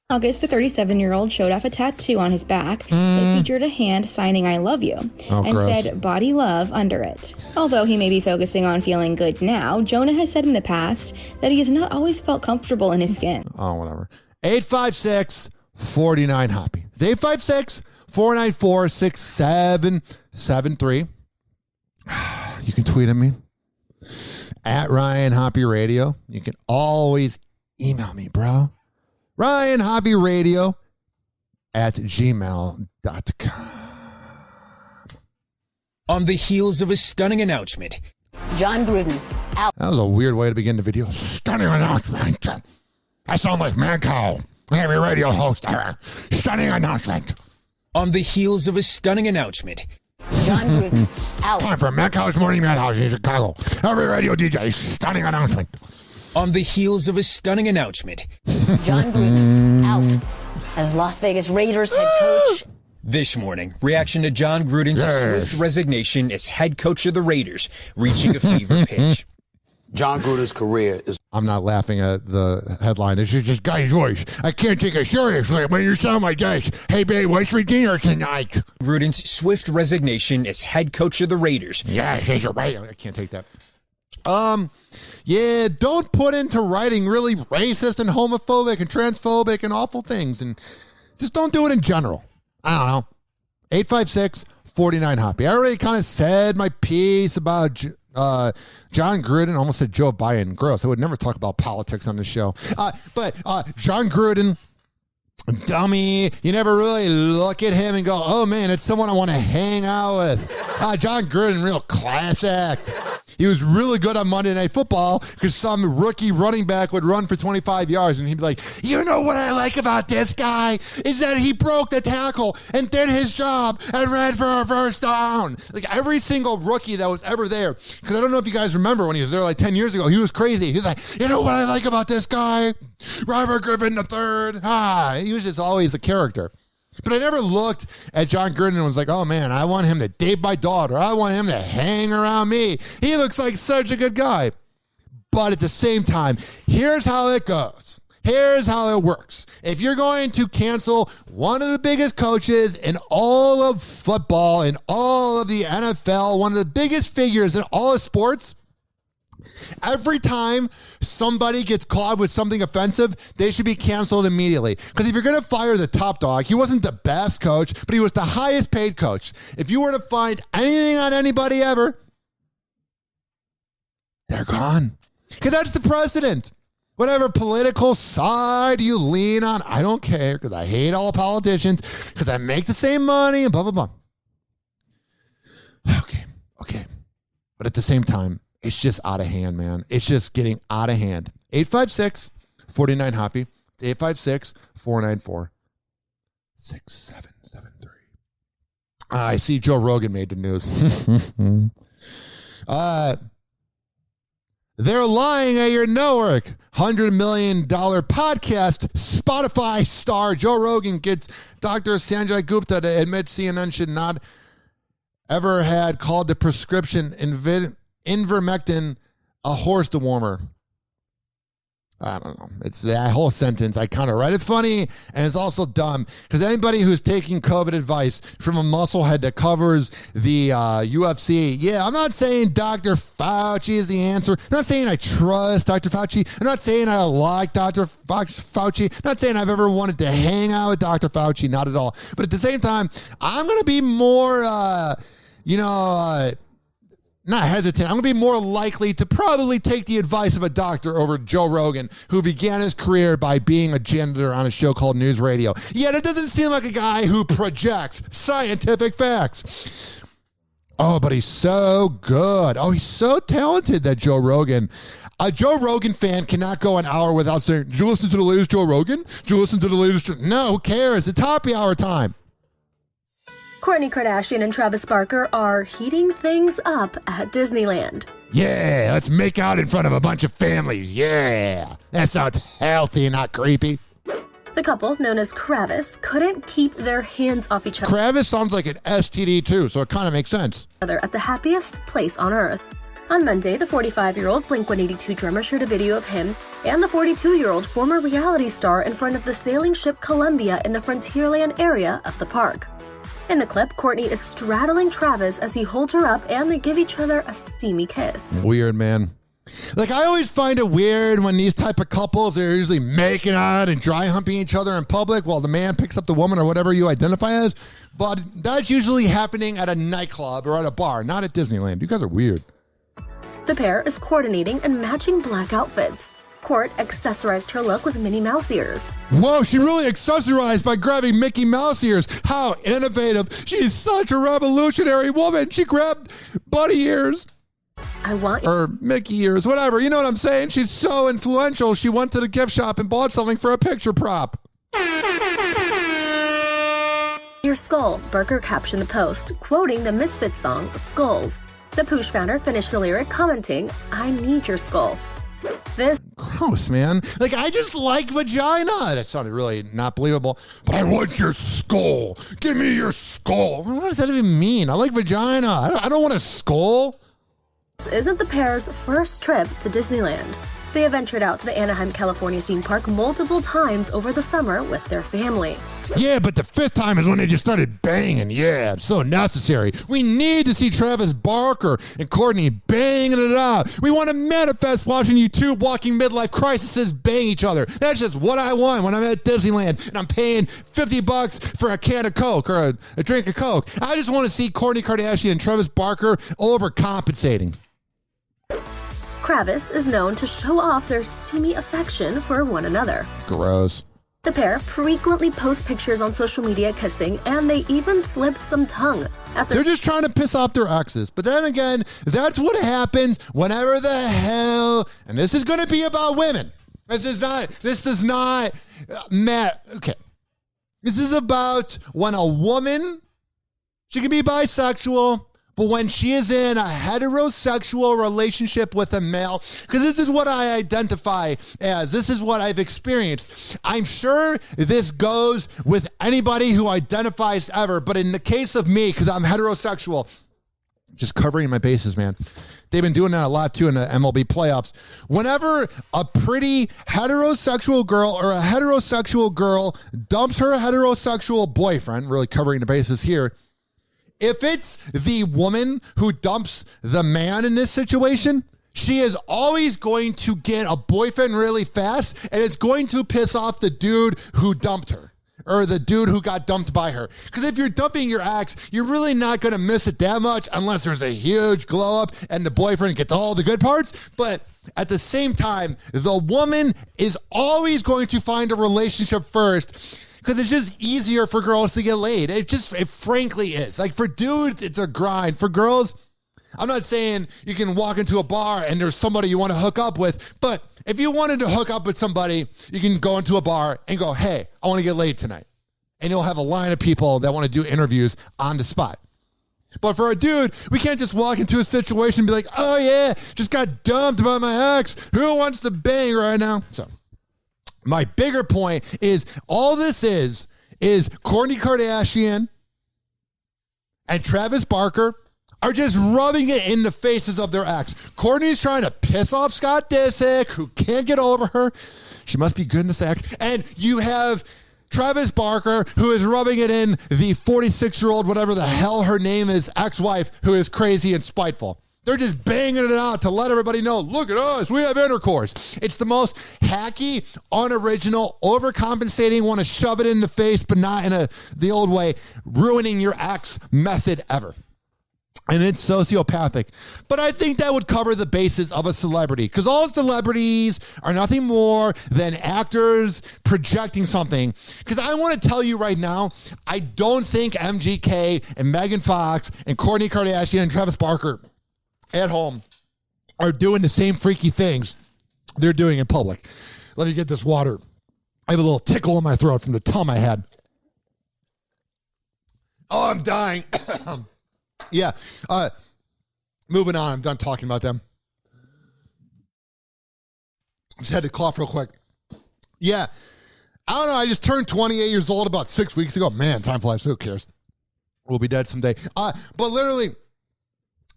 August, the 37-year-old showed off a tattoo on his back that featured a hand signing "I love you" and gross. said "body love" under it. Although he may be focusing on feeling good now, Jonah has said in the past that he has not always felt comfortable in his skin. Oh, whatever. 856-49-HOPPY. It's 856-494-6773. You can tweet at me at Ryan Hoppy Radio. You can always email me, bro. Ryan Hoppy Radio at gmail.com. On the heels of a stunning announcement, John Gruden out. That was a weird way to begin the video. Stunning announcement. I sound like Mad Cow. I'm a radio host. Stunning announcement. On the heels of a stunning announcement, John Gruden out. Time for Mad Cow's Morning Madhouse in Chicago. Every radio DJ. Stunning announcement. On the heels of a stunning announcement, John Gruden out as Las Vegas Raiders head coach. This morning, reaction to John Gruden's swift resignation as head coach of the Raiders, reaching a fever pitch. John Gruden's career is... I'm not laughing at the headline. It's just guy's voice. I can't take it seriously when you sound like this. Hey, babe, what's for dinner tonight? Gruden's swift resignation as head coach of the Raiders. Yes, I can't take that. Yeah, don't put into writing really racist and homophobic and transphobic and awful things. And just don't do it in general. I don't know. 856-49-HOPPY. I already kind of said my piece about John Gruden. Almost said Joe Biden. Gross. I would never talk about politics on the show. But John Gruden, dummy. You never really look at him and go, oh, man, it's someone I want to hang out with. John Gruden, real class act. He was really good on Monday Night Football because some rookie running back would run for 25 yards and he'd be like, you know what I like about this guy is that he broke the tackle and did his job and ran for a first down. Like every single rookie that was ever there, because I don't know if you guys remember when he was there like 10 years ago, he was crazy. He was like, you know what I like about this guy? Robert Griffin III. He was just always a character. But I never looked at John Gruden and was like, oh, man, I want him to date my daughter. I want him to hang around me. He looks like such a good guy. But at the same time, here's how it goes. Here's how it works. If you're going to cancel one of the biggest coaches in all of football, in all of the NFL, one of the biggest figures in all of sports, every time somebody gets caught with something offensive, they should be canceled immediately. Because if you're going to fire the top dog, he wasn't the best coach, but he was the highest paid coach. If you were to find anything on anybody ever, they're gone. Because that's the precedent. Whatever political side you lean on, I don't care because I hate all politicians because I make the same money and blah, blah, blah. Okay. But at the same time, it's just out of hand, man. It's just getting out of hand. 856-49-HOPPY. It's 856-494-6773. I see Joe Rogan made the news. They're lying at your network. $100 million podcast. Spotify star Joe Rogan gets Dr. Sanjay Gupta to admit CNN should not ever had called the prescription ivermectin a horse dewormer. I don't know. It's that whole sentence. I kind of read it funny, and it's also dumb because anybody who's taking COVID advice from a musclehead that covers the UFC, I'm not saying Dr. Fauci is the answer. I'm not saying I trust Dr. Fauci. I'm not saying I like Dr. Fauci. I'm not saying I've ever wanted to hang out with Dr. Fauci. Not at all. But at the same time, I'm going to be more, not hesitant. I'm going to be more likely to probably take the advice of a doctor over Joe Rogan, who began his career by being a janitor on a show called News Radio. Yet it doesn't seem like a guy who projects scientific facts. Oh, but he's so good. Oh, he's so talented, that Joe Rogan. A Joe Rogan fan cannot go an hour without saying, did you listen to the latest Joe Rogan? Did you listen to the latest? No, who cares? It's Hoppe Hour time. Kourtney Kardashian and Travis Barker are heating things up at Disneyland. Yeah, let's make out in front of a bunch of families. Yeah, that sounds healthy and not creepy. The couple, known as Kravis, couldn't keep their hands off each other. Kravis sounds like an STD too, so it kind of makes sense. At the happiest place on Earth. On Monday, the 45-year-old Blink-182 drummer shared a video of him and the 42-year-old former reality star in front of the sailing ship Columbia in the Frontierland area of the park. In the clip, Courtney is straddling Travis as he holds her up and they give each other a steamy kiss. Weird, man. Like, I always find it weird when these type of couples are usually making out and dry humping each other in public while the man picks up the woman or whatever you identify as. But that's usually happening at a nightclub or at a bar, not at Disneyland. You guys are weird. The pair is coordinating and matching black outfits. Court accessorized her look with Minnie Mouse ears. Whoa, she really accessorized by grabbing Mickey Mouse ears. How innovative. She's such a revolutionary woman. She grabbed bunny ears. Or Mickey ears, whatever. You know what I'm saying? She's so influential, she went to the gift shop and bought something for a picture prop. Your skull, Barker captioned the post, quoting the Misfits song, Skulls. The Poosh founder finished the lyric commenting, I need your skull. This gross, man. Like, I just like vagina. That sounded really not believable. But I want your skull. Give me your skull. What does that even mean? I like vagina. I don't want a skull. This isn't the pair's first trip to Disneyland. They have ventured out to the Anaheim, California theme park multiple times over the summer with their family. Yeah, but the 5th time is when they just started banging. Yeah, it's so necessary. We need to see Travis Barker and Courtney banging it out. We want to manifest watching you two walking midlife crises bang each other. That's just what I want when I'm at Disneyland and I'm paying $50 for a can of Coke or a drink of Coke. I just want to see Kourtney Kardashian and Travis Barker overcompensating. Travis is known to show off their steamy affection for one another. Gross. The pair frequently post pictures on social media kissing, and they even slipped some tongue. They're just trying to piss off their exes. But then again, that's what happens whenever the hell, and this is going to be about women. This is not, Matt, okay. This is about when a woman, she can be bisexual, but when she is in a heterosexual relationship with a male, because this is what I identify as, this is what I've experienced. I'm sure this goes with anybody who identifies ever, but in the case of me, because I'm heterosexual, just covering my bases, man. They've been doing that a lot too in the MLB playoffs. Whenever a pretty heterosexual girl or a heterosexual girl dumps her heterosexual boyfriend, really covering the bases here, if it's the woman who dumps the man in this situation, she is always going to get a boyfriend really fast, and it's going to piss off the dude who dumped her or the dude who got dumped by her. Because if you're dumping your ex, you're really not going to miss it that much unless there's a huge glow up and the boyfriend gets all the good parts. But at the same time, the woman is always going to find a relationship first, because it's just easier for girls to get laid. It frankly is. Like, for dudes, it's a grind. For girls, I'm not saying you can walk into a bar and there's somebody you want to hook up with, but if you wanted to hook up with somebody, you can go into a bar and go, hey, I want to get laid tonight. And you'll have a line of people that want to do interviews on the spot. But for a dude, we can't just walk into a situation and be like, oh yeah, just got dumped by my ex. Who wants to bang right now? So my bigger point is all this is Kourtney Kardashian and Travis Barker are just rubbing it in the faces of their ex. Kourtney's trying to piss off Scott Disick, who can't get over her. She must be good in the sack. And you have Travis Barker, who is rubbing it in the 46-year-old, whatever the hell her name is, ex-wife, who is crazy and spiteful. They're just banging it out to let everybody know, look at us, we have intercourse. It's the most hacky, unoriginal, overcompensating, want to shove it in the face, but not in the old way, ruining your ex method ever. And it's sociopathic. But I think that would cover the basis of a celebrity, because all celebrities are nothing more than actors projecting something. Because I want to tell you right now, I don't think MGK and Megan Fox and Kourtney Kardashian and Travis Barker at home are doing the same freaky things they're doing in public. Let me get this water. I have a little tickle in my throat from the tum I had. Oh, I'm dying. Yeah. Moving on. I'm done talking about them. Just had to cough real quick. Yeah. I don't know. I just turned 28 years old about 6 weeks ago. Man, time flies. Who cares? We'll be dead someday. But literally,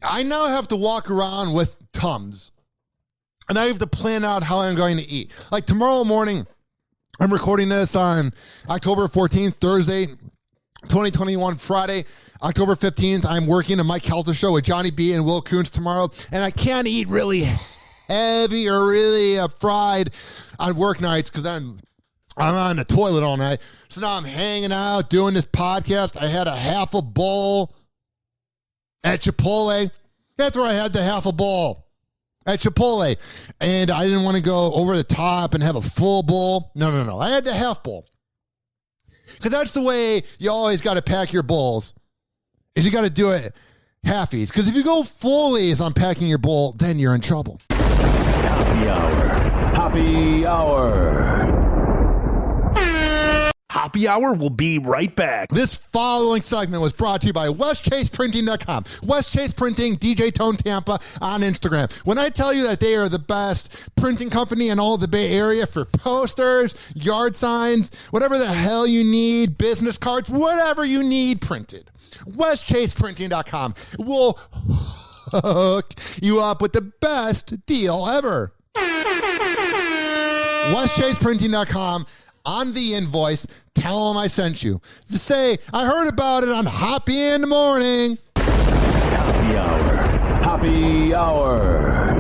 I now have to walk around with Tums, and I have to plan out how I'm going to eat. Like tomorrow morning, I'm recording this on October 14th, Thursday, 2021, Friday, October 15th. I'm working a Mike Calta show with Johnny B and Will Coons tomorrow, and I can't eat really heavy or really fried on work nights because I'm on the toilet all night. So now I'm hanging out, doing this podcast. I had a half a bowl at Chipotle. That's where I had the half a bowl, at Chipotle. And I didn't want to go over the top and have a full bowl. No. I had the half bowl. Because that's the way you always got to pack your bowls, is you got to do it halfies. Because if you go fullies on packing your bowl, then you're in trouble. Hoppe Hour. Hoppe Hour. Hoppe Hour will be right back. This following segment was brought to you by WestChasePrinting.com. West Chase Printing, DJ Tone Tampa on Instagram. When I tell you that they are the best printing company in all of the Bay Area for posters, yard signs, whatever the hell you need, business cards, whatever you need printed, WestChasePrinting.com will hook you up with the best deal ever. WestChasePrinting.com. On the invoice, tell them I sent you. Just say, I heard about it on Hoppe in the morning. Hoppe Hour. Hoppe Hour.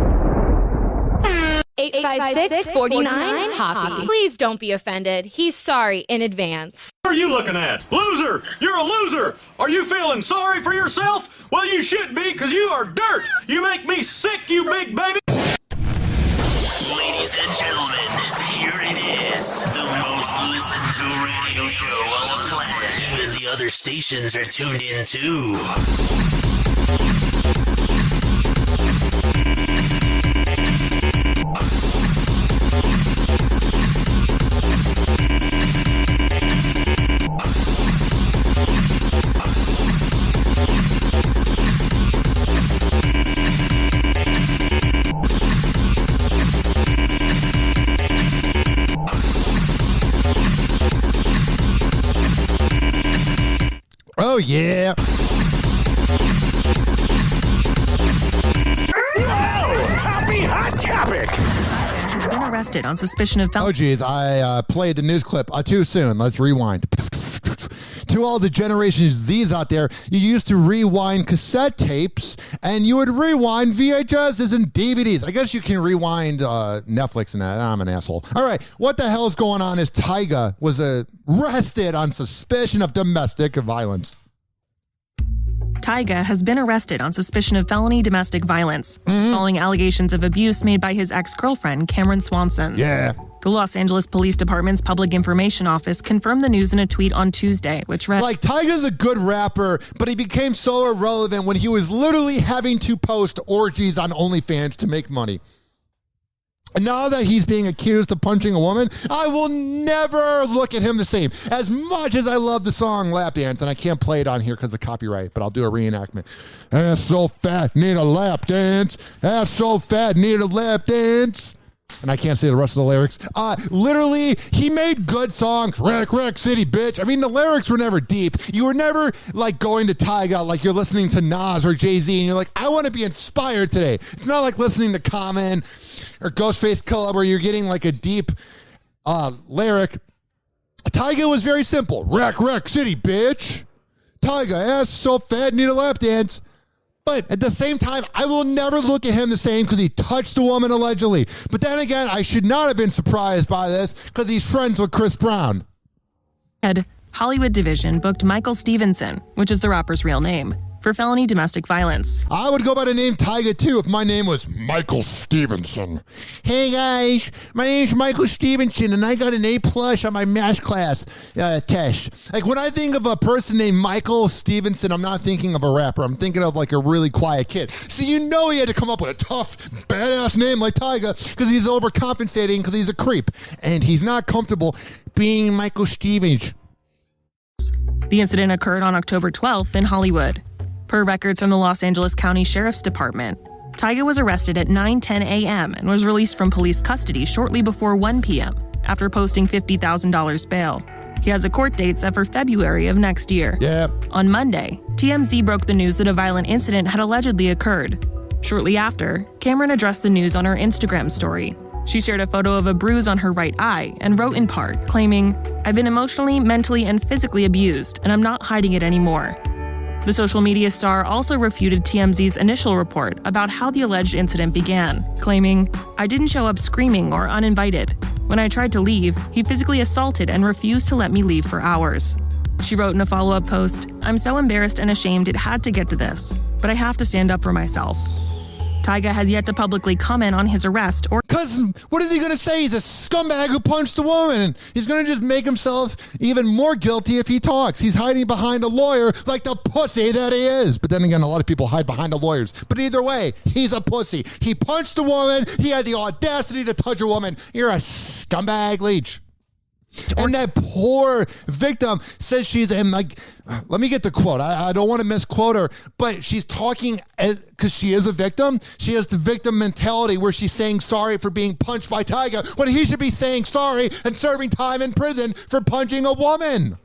856-49 Hoppe. Please don't be offended. He's sorry in advance. What are you looking at? Loser! You're a loser! Are you feeling sorry for yourself? Well, you should be, because you are dirt! You make me sick, you big baby! Ladies and gentlemen, here it is, the most listened to radio show on the planet. Even the other stations are tuned in too. Oh, yeah. Happy Hot Topic. Has been arrested on suspicion of felony. Oh, geez. I played the news clip too soon. Let's rewind. To all the Generation Zs out there, you used to rewind cassette tapes, and you would rewind VHSs and DVDs. I guess you can rewind Netflix and that. I'm an asshole. All right, what the hell is going on is Tyga was arrested on suspicion of domestic violence. Tyga has been arrested on suspicion of felony domestic violence, following allegations of abuse made by his ex-girlfriend, Cameron Swanson. Yeah. The Los Angeles Police Department's Public Information Office confirmed the news in a tweet on Tuesday, which read, Like, Tyga's a good rapper, but he became so irrelevant when he was literally having to post orgies on OnlyFans to make money. And now that he's being accused of punching a woman, I will never look at him the same. As much as I love the song Lap Dance, and I can't play it on here because of copyright, but I'll do a reenactment. Ass so fat, need a lap dance. Ass so fat, need a lap dance. And I can't say the rest of the lyrics. Literally, he made good songs. Wreck, wreck, city, bitch. I mean, the lyrics were never deep. You were never, like, going to Tyga, like you're listening to Nas or Jay-Z, and you're like, I want to be inspired today. It's not like listening to Common or Ghostface Killah where you're getting, like, a deep lyric. Tyga was very simple. Wreck, wreck, city, bitch. Tyga, ass so fat, need a lap dance. But at the same time, I will never look at him the same because he touched a woman allegedly. But then again, I should not have been surprised by this because he's friends with Chris Brown. Hollywood Division booked Michael Stevenson, which is the rapper's real name, for felony domestic violence. I would go by the name Tyga too if my name was Michael Stevenson. Hey guys, my name's Michael Stevenson and I got an A+ on my math class test. Like when I think of a person named Michael Stevenson, I'm not thinking of a rapper. I'm thinking of like a really quiet kid. So you know he had to come up with a tough, badass name like Tyga because he's overcompensating because he's a creep. And he's not comfortable being Michael Stevens. The incident occurred on October 12th in Hollywood. Per records from the Los Angeles County Sheriff's Department, Tyga was arrested at 9:10 a.m. and was released from police custody shortly before 1 p.m. after posting $50,000 bail. He has a court date set for February of next year. Yep. On Monday, TMZ broke the news that a violent incident had allegedly occurred. Shortly after, Cameron addressed the news on her Instagram story. She shared a photo of a bruise on her right eye and wrote in part, claiming, "I've been emotionally, mentally, and physically abused, and I'm not hiding it anymore." The social media star also refuted TMZ's initial report about how the alleged incident began, claiming, "I didn't show up screaming or uninvited. When I tried to leave, he physically assaulted and refused to let me leave for hours." She wrote in a follow-up post, "I'm so embarrassed and ashamed it had to get to this, but I have to stand up for myself." Tyga has yet to publicly comment on his arrest or... Because what is he going to say? He's a scumbag who punched a woman. He's going to just make himself even more guilty if he talks. He's hiding behind a lawyer like the pussy that he is. But then again, a lot of people hide behind the lawyers. But either way, he's a pussy. He punched a woman. He had the audacity to touch a woman. You're a scumbag leech. And that poor victim says she's in, like, let me get the quote. I don't want to misquote her, but she's talking because she is a victim. She has the victim mentality where she's saying sorry for being punched by Tyga when he should be saying sorry and serving time in prison for punching a woman.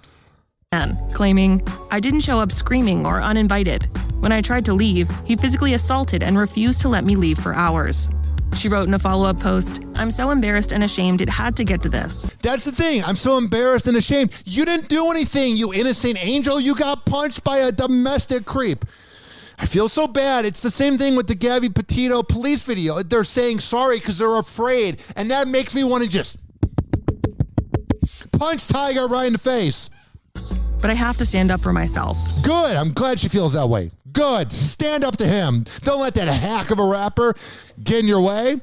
Claiming, I didn't show up screaming or uninvited. When I tried to leave, he physically assaulted and refused to let me leave for hours. She wrote in a follow-up post, I'm so embarrassed and ashamed it had to get to this. That's the thing. I'm so embarrassed and ashamed. You didn't do anything, you innocent angel. You got punched by a domestic creep. I feel so bad. It's the same thing with the Gabby Petito police video. They're saying sorry because they're afraid. And that makes me want to just punch Tyga right in the face. But I have to stand up for myself. Good. I'm glad she feels that way. Good. Stand up to him. Don't let that hack of a rapper get in your way.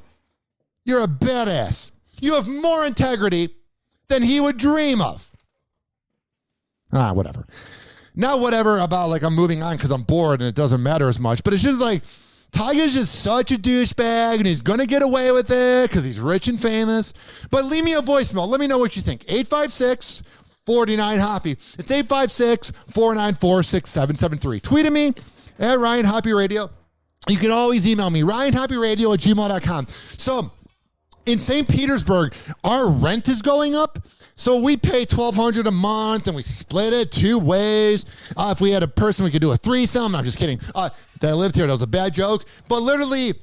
You're a badass. You have more integrity than he would dream of. Whatever. Not whatever about, like, I'm moving on because I'm bored and it doesn't matter as much. But it's just like, Tyga's just such a douchebag and he's going to get away with it because he's rich and famous. But leave me a voicemail. Let me know what you think. 856-49-HOPPY. It's 856-494-6773. Tweet at me at Ryan Hoppe Radio. You can always email me, ryanhoppyradio@gmail.com. So in St. Petersburg, our rent is going up. So we pay $1,200 a month and we split it 2 ways. If we had a person, we could do a threesome. I'm just kidding. That lived here. That was a bad joke. But literally,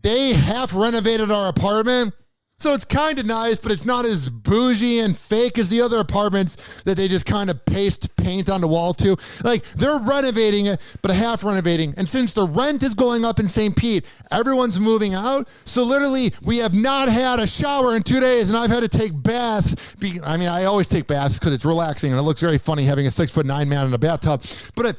they half renovated our apartment. So it's kind of nice, but it's not as bougie and fake as the other apartments that they just kind of paste paint on the wall to. Like, they're renovating it, but half renovating. And since the rent is going up in St. Pete, everyone's moving out. So literally, we have not had a shower in 2 days, and I've had to take baths. I always take baths because it's relaxing, and it looks very funny having a 6'9" man in a bathtub. But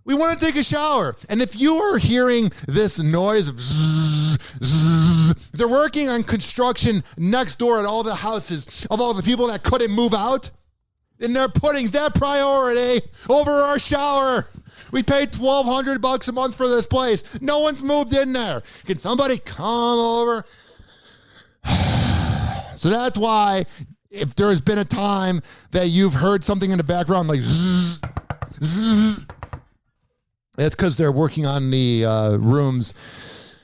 we want to take a shower. And if you are hearing this noise of zzz, zzz, they're working on construction next door at all the houses of all the people that couldn't move out. And they're putting that priority over our shower. We paid $1,200 a month for this place. No one's moved in there. Can somebody come over? So that's why if there's been a time that you've heard something in the background like zzz, zzz, that's because they're working on the rooms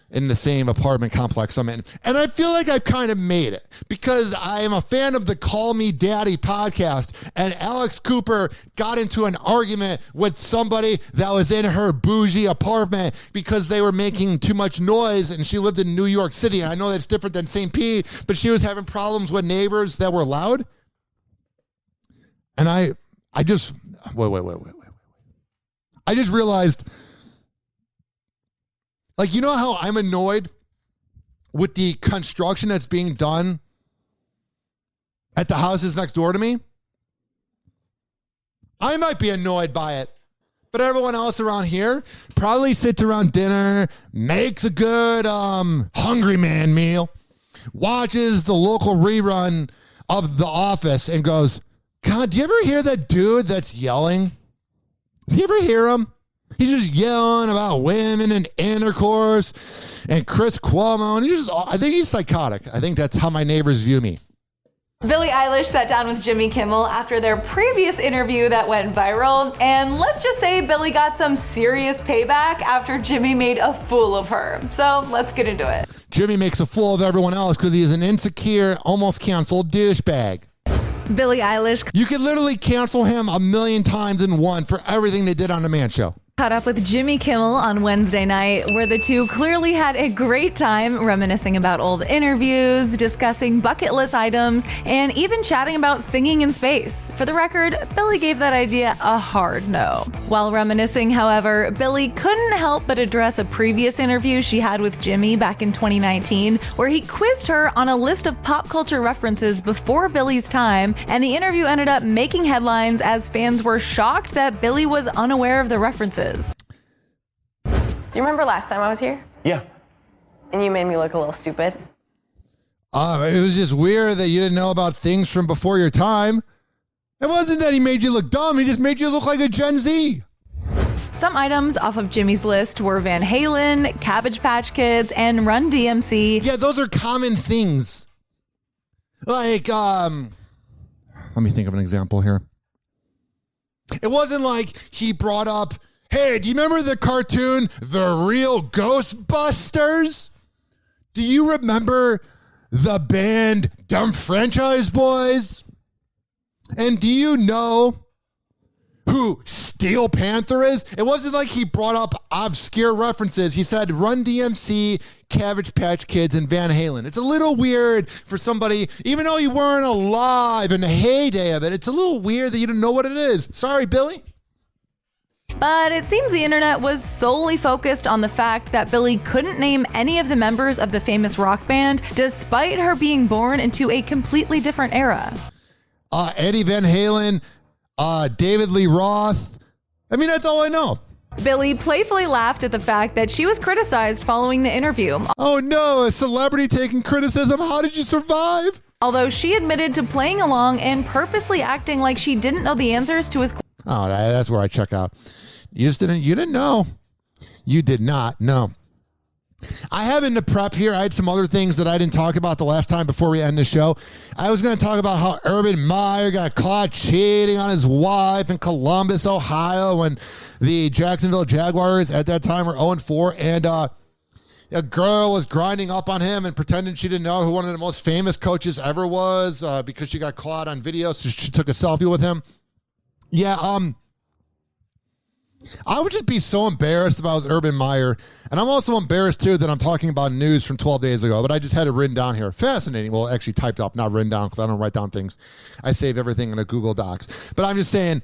in the same apartment complex I'm in. And I feel like I've kind of made it because I am a fan of the Call Me Daddy podcast. And Alex Cooper got into an argument with somebody that was in her bougie apartment because they were making too much noise, and she lived in New York City. And I know that's different than St. Pete, but she was having problems with neighbors that were loud. And I just, wait. I just realized, like, you know how I'm annoyed with the construction that's being done at the houses next door to me? I might be annoyed by it, but everyone else around here probably sits around dinner, makes a good hungry man meal, watches the local rerun of The Office and goes, God, do you ever hear that dude that's yelling? Do you ever hear him? He's just yelling about women and intercourse and Chris Cuomo. And I think he's psychotic. I think that's how my neighbors view me. Billie Eilish sat down with Jimmy Kimmel after their previous interview that went viral. And let's just say Billie got some serious payback after Jimmy made a fool of her. So let's get into it. Jimmy makes a fool of everyone else because he's an insecure, almost canceled douchebag. Billie Eilish. You could literally cancel him 1,000,000 times in one for everything they did on The Man Show. Caught up with Jimmy Kimmel on Wednesday night, where the two clearly had a great time reminiscing about old interviews, discussing bucket list items, and even chatting about singing in space. For the record, Billie gave that idea a hard no. While reminiscing, however, Billie couldn't help but address a previous interview she had with Jimmy back in 2019, where he quizzed her on a list of pop culture references before Billie's time, and the interview ended up making headlines as fans were shocked that Billie was unaware of the references. Do you remember last time I was here? Yeah. And you made me look a little stupid? It was just weird that you didn't know about things from before your time. It wasn't that he made you look dumb. He just made you look like a Gen Z. Some items off of Jimmy's list were Van Halen, Cabbage Patch Kids, and Run DMC. Yeah, those are common things. Like, let me think of an example here. It wasn't like he brought up, hey, do you remember the cartoon, The Real Ghostbusters? Do you remember the band Dumb Franchise Boys? And do you know who Steel Panther is? It wasn't like he brought up obscure references. He said Run DMC, Cabbage Patch Kids, and Van Halen. It's a little weird for somebody, even though you weren't alive in the heyday of it, it's a little weird that you didn't know what it is. Sorry, Billy. But it seems the internet was solely focused on the fact that Billie couldn't name any of the members of the famous rock band, despite her being born into a completely different era. Eddie Van Halen, David Lee Roth. I mean, that's all I know. Billie playfully laughed at the fact that she was criticized following the interview. Oh no, a celebrity taking criticism? How did you survive? Although she admitted to playing along and purposely acting like she didn't know the answers to his questions. Oh, that's where I check out. You didn't know. You did not know. I have in the prep here, I had some other things that I didn't talk about the last time before we end the show. I was going to talk about how Urban Meyer got caught cheating on his wife in Columbus, Ohio, when the Jacksonville Jaguars at that time were 0-4, and a girl was grinding up on him and pretending she didn't know who one of the most famous coaches ever was because she got caught on video, so she took a selfie with him. Yeah, I would just be so embarrassed if I was Urban Meyer. And I'm also embarrassed, too, that I'm talking about news from 12 days ago, but I just had it written down here. Fascinating. Well, actually typed up, not written down, because I don't write down things. I save everything in a Google Docs. But I'm just saying,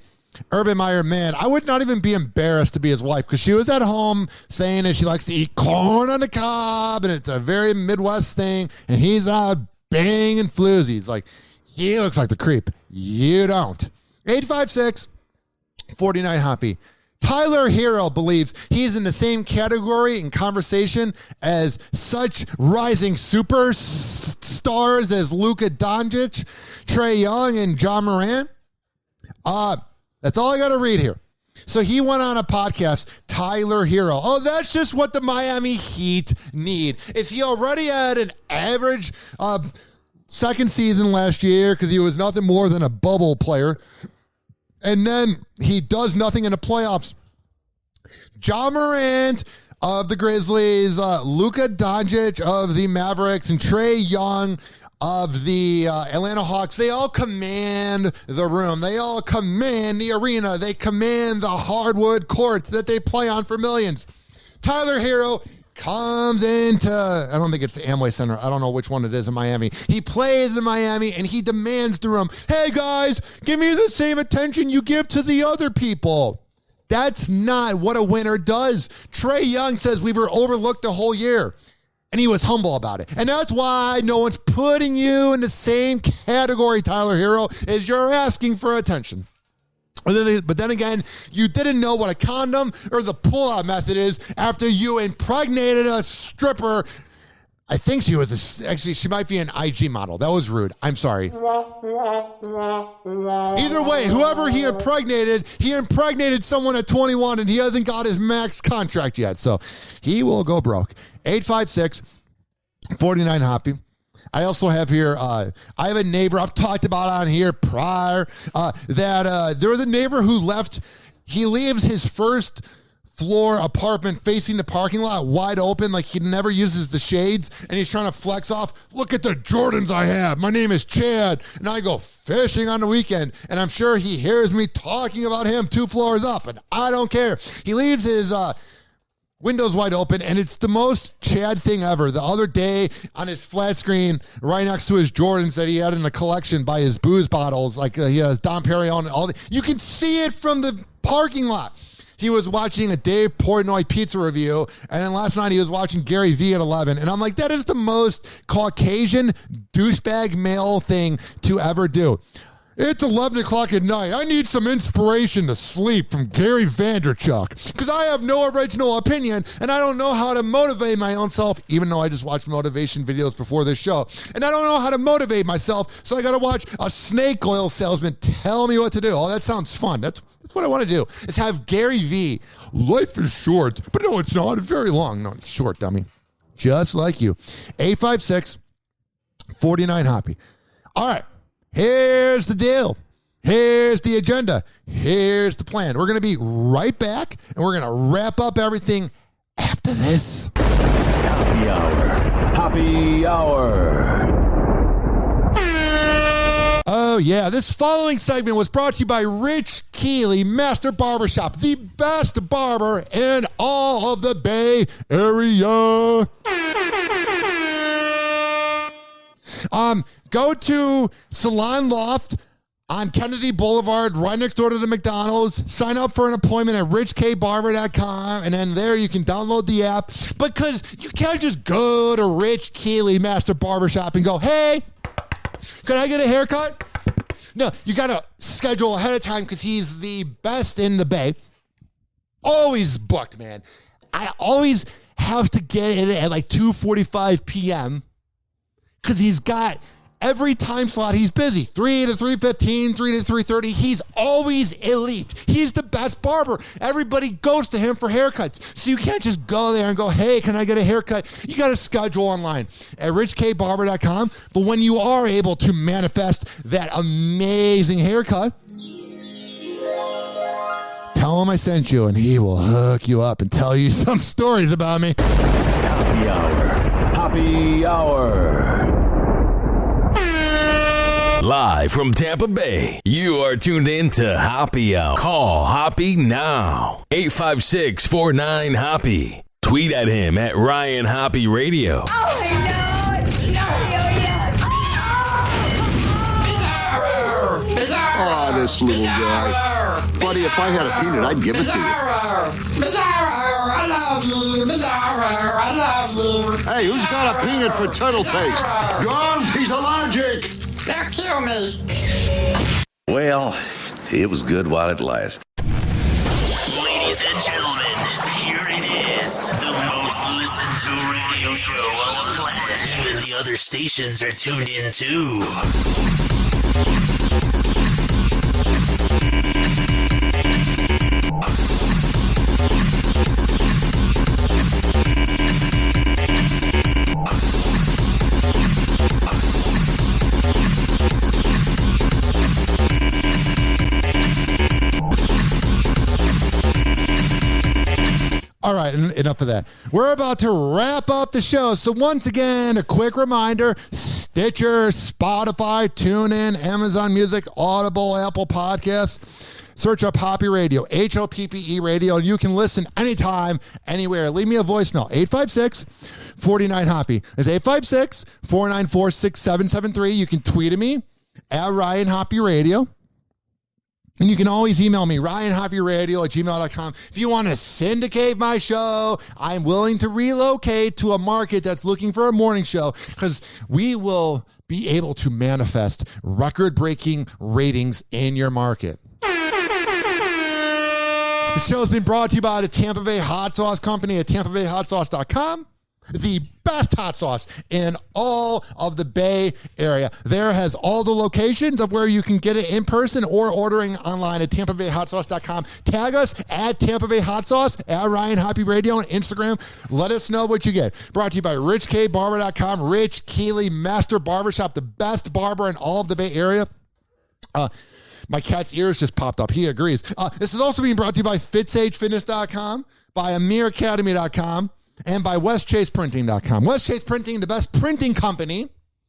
Urban Meyer, man, I would not even be embarrassed to be his wife, because she was at home saying that she likes to eat corn on the cob, and it's a very Midwest thing, and he's out banging floozies. Like, he looks like the creep. You don't. 856-49-HOPPY. Tyler Hero believes he's in the same category in conversation as such rising superstars as Luka Doncic, Trae Young, and John Morant. That's all I got to read here. So he went on a podcast, Tyler Hero. Oh, that's just what the Miami Heat need. Is he already had an average second season last year because he was nothing more than a bubble player? And then he does nothing in the playoffs. John Morant of the Grizzlies, Luka Doncic of the Mavericks, and Trae Young of the Atlanta Hawks, they all command the room. They all command the arena. They command the hardwood courts that they play on for millions. Tyler Hero comes into, I don't think it's the Amway Center. I don't know which one it is in Miami. He plays in Miami, and he demands the room, hey, guys, give me the same attention you give to the other people. That's not what a winner does. Trae Young says we were overlooked the whole year, and he was humble about it. And that's why no one's putting you in the same category, Tyler Hero, as you're asking for attention. But then again, you didn't know what a condom or the pull-out method is after you impregnated a stripper. I think she was actually, she might be an IG model. That was rude. I'm sorry. Either way, whoever he impregnated someone at 21, and he hasn't got his max contract yet. So he will go broke. 856-49-HOPPY. I also have here, I have a neighbor I've talked about on here prior, that there was a neighbor who he leaves his first floor apartment facing the parking lot wide open, like he never uses the shades, and he's trying to flex off, look at the Jordans I have. My name is Chad, and I go fishing on the weekend, and I'm sure he hears me talking about him 2 floors up, and I don't care. He leaves his windows wide open, and it's the most Chad thing ever. The other day on his flat screen, right next to his Jordans that he had in the collection by his booze bottles, like he has Dom Perignon and all that. You can see it from the parking lot. He was watching a Dave Portnoy pizza review, and then last night he was watching Gary Vee at 11. And I'm like, that is the most Caucasian douchebag male thing to ever do. It's 11 o'clock at night. I need some inspiration to sleep from Gary Vaynerchuk because I have no original opinion and I don't know how to motivate my own self, even though I just watched motivation videos before this show. And I don't know how to motivate myself, so I got to watch a snake oil salesman tell me what to do. Oh, that sounds fun. That's what I want to do, is have Gary Vee. Life is short, but no, it's not. It's very long. No, it's short, dummy. Just like you. 856-49-HOPPY. All right, here's the deal. Here's the agenda. Here's the plan. We're going to be right back, and we're going to wrap up everything after this. Hoppe Hour. Hoppe Hour. Oh, yeah. This following segment was brought to you by Rich Keeley Master Barbershop, the best barber in all of the Bay Area. Go to Salon Loft on Kennedy Boulevard, right next door to the McDonald's. Sign up for an appointment at richkbarber.com, and then there you can download the app. Because you can't just go to Rich Keeley Master Barbershop and go, hey, can I get a haircut? No, you got to schedule ahead of time because he's the best in the Bay. Always booked, man. I always have to get in at like 2:45 p.m. because he's got every time slot he's busy. 3 to 3:15, 3 to 3:30. He's always elite. He's the best barber. Everybody goes to him for haircuts. So you can't just go there and go, hey, can I get a haircut? You got to schedule online at richkbarber.com. But when you are able to manifest that amazing haircut, tell him I sent you and he will hook you up and tell you some stories about me. Hoppe Hour. Hoppe Hour. Live from Tampa Bay, you are tuned in to Hoppe Hour. Call Hoppe now. 856-49-HOPPE. Tweet at him at Ryan Hoppe Radio. Oh, this little guy. Buddy, if I had a peanut, I'd give it to you. I love you. I love you. Hey, who's got a peanut for turtle face? Don't, he's allergic. They'll kill me. Well, it was good while it lasted. Ladies and gentlemen, here it is. The most listened to radio show on the planet. Even the other stations are tuned in too. All right, enough of that. We're about to wrap up the show. So once again, a quick reminder, Stitcher, Spotify, TuneIn, Amazon Music, Audible, Apple Podcasts. Search up Hoppe Radio, HOPPE Radio, and you can listen anytime, anywhere. Leave me a voicemail, 856-49-HOPPE. It's 856-494-6773. You can tweet at me at Ryan Hoppe Radio. And you can always email me, ryanhopperadio@gmail.com. If you want to syndicate my show, I'm willing to relocate to a market that's looking for a morning show because we will be able to manifest record-breaking ratings in your market. The show's been brought to you by the Tampa Bay Hot Sauce Company at tampabayhotsauce.com. The best hot sauce in all of the Bay Area. There has all the locations of where you can get it in person or ordering online at tampabayhotsauce.com. Tag us at Tampa Bay Hot Sauce, at Ryan Hoppe Radio on Instagram. Let us know what you get. Brought to you by richkbarber.com. Rich Keeley Master Barbershop, the best barber in all of the Bay Area. My cat's ears just popped up. He agrees. This is also being brought to you by FitSageFitness.com, by AmirAcademy.com, and by WestChasePrinting.com. West Chase Printing, the best printing company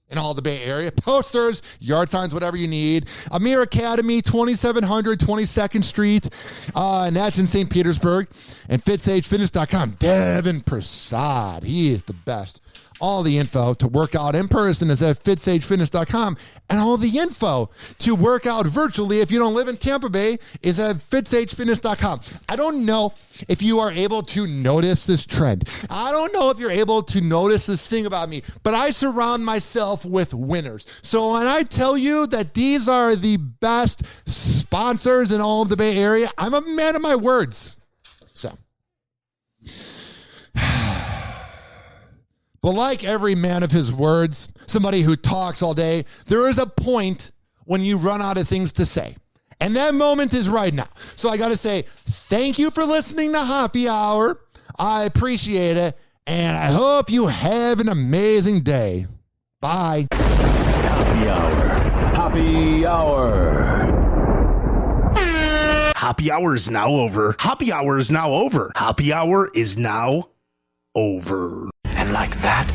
in all the Bay Area. Posters, yard signs, whatever you need. Amir Academy, 2700 22nd Street, and that's in St. Petersburg. And FitSageFitness.com. Devin Prasad, he is the best. All the info to work out in person is at FitSageFitness.com. And all the info to work out virtually if you don't live in Tampa Bay is at FitSageFitness.com. I don't know if you are able to notice this trend. I don't know if you're able to notice this thing about me, but I surround myself with winners. So when I tell you that these are the best sponsors in all of the Bay Area, I'm a man of my words. So... But like every man of his words, somebody who talks all day, there is a point when you run out of things to say. And that moment is right now. So I got to say, thank you for listening to Hoppe Hour. I appreciate it. And I hope you have an amazing day. Bye. Hoppe Hour. Hoppe Hour. Hoppe Hour is now over. Hoppe Hour is now over. Hoppe Hour is now over. And like that,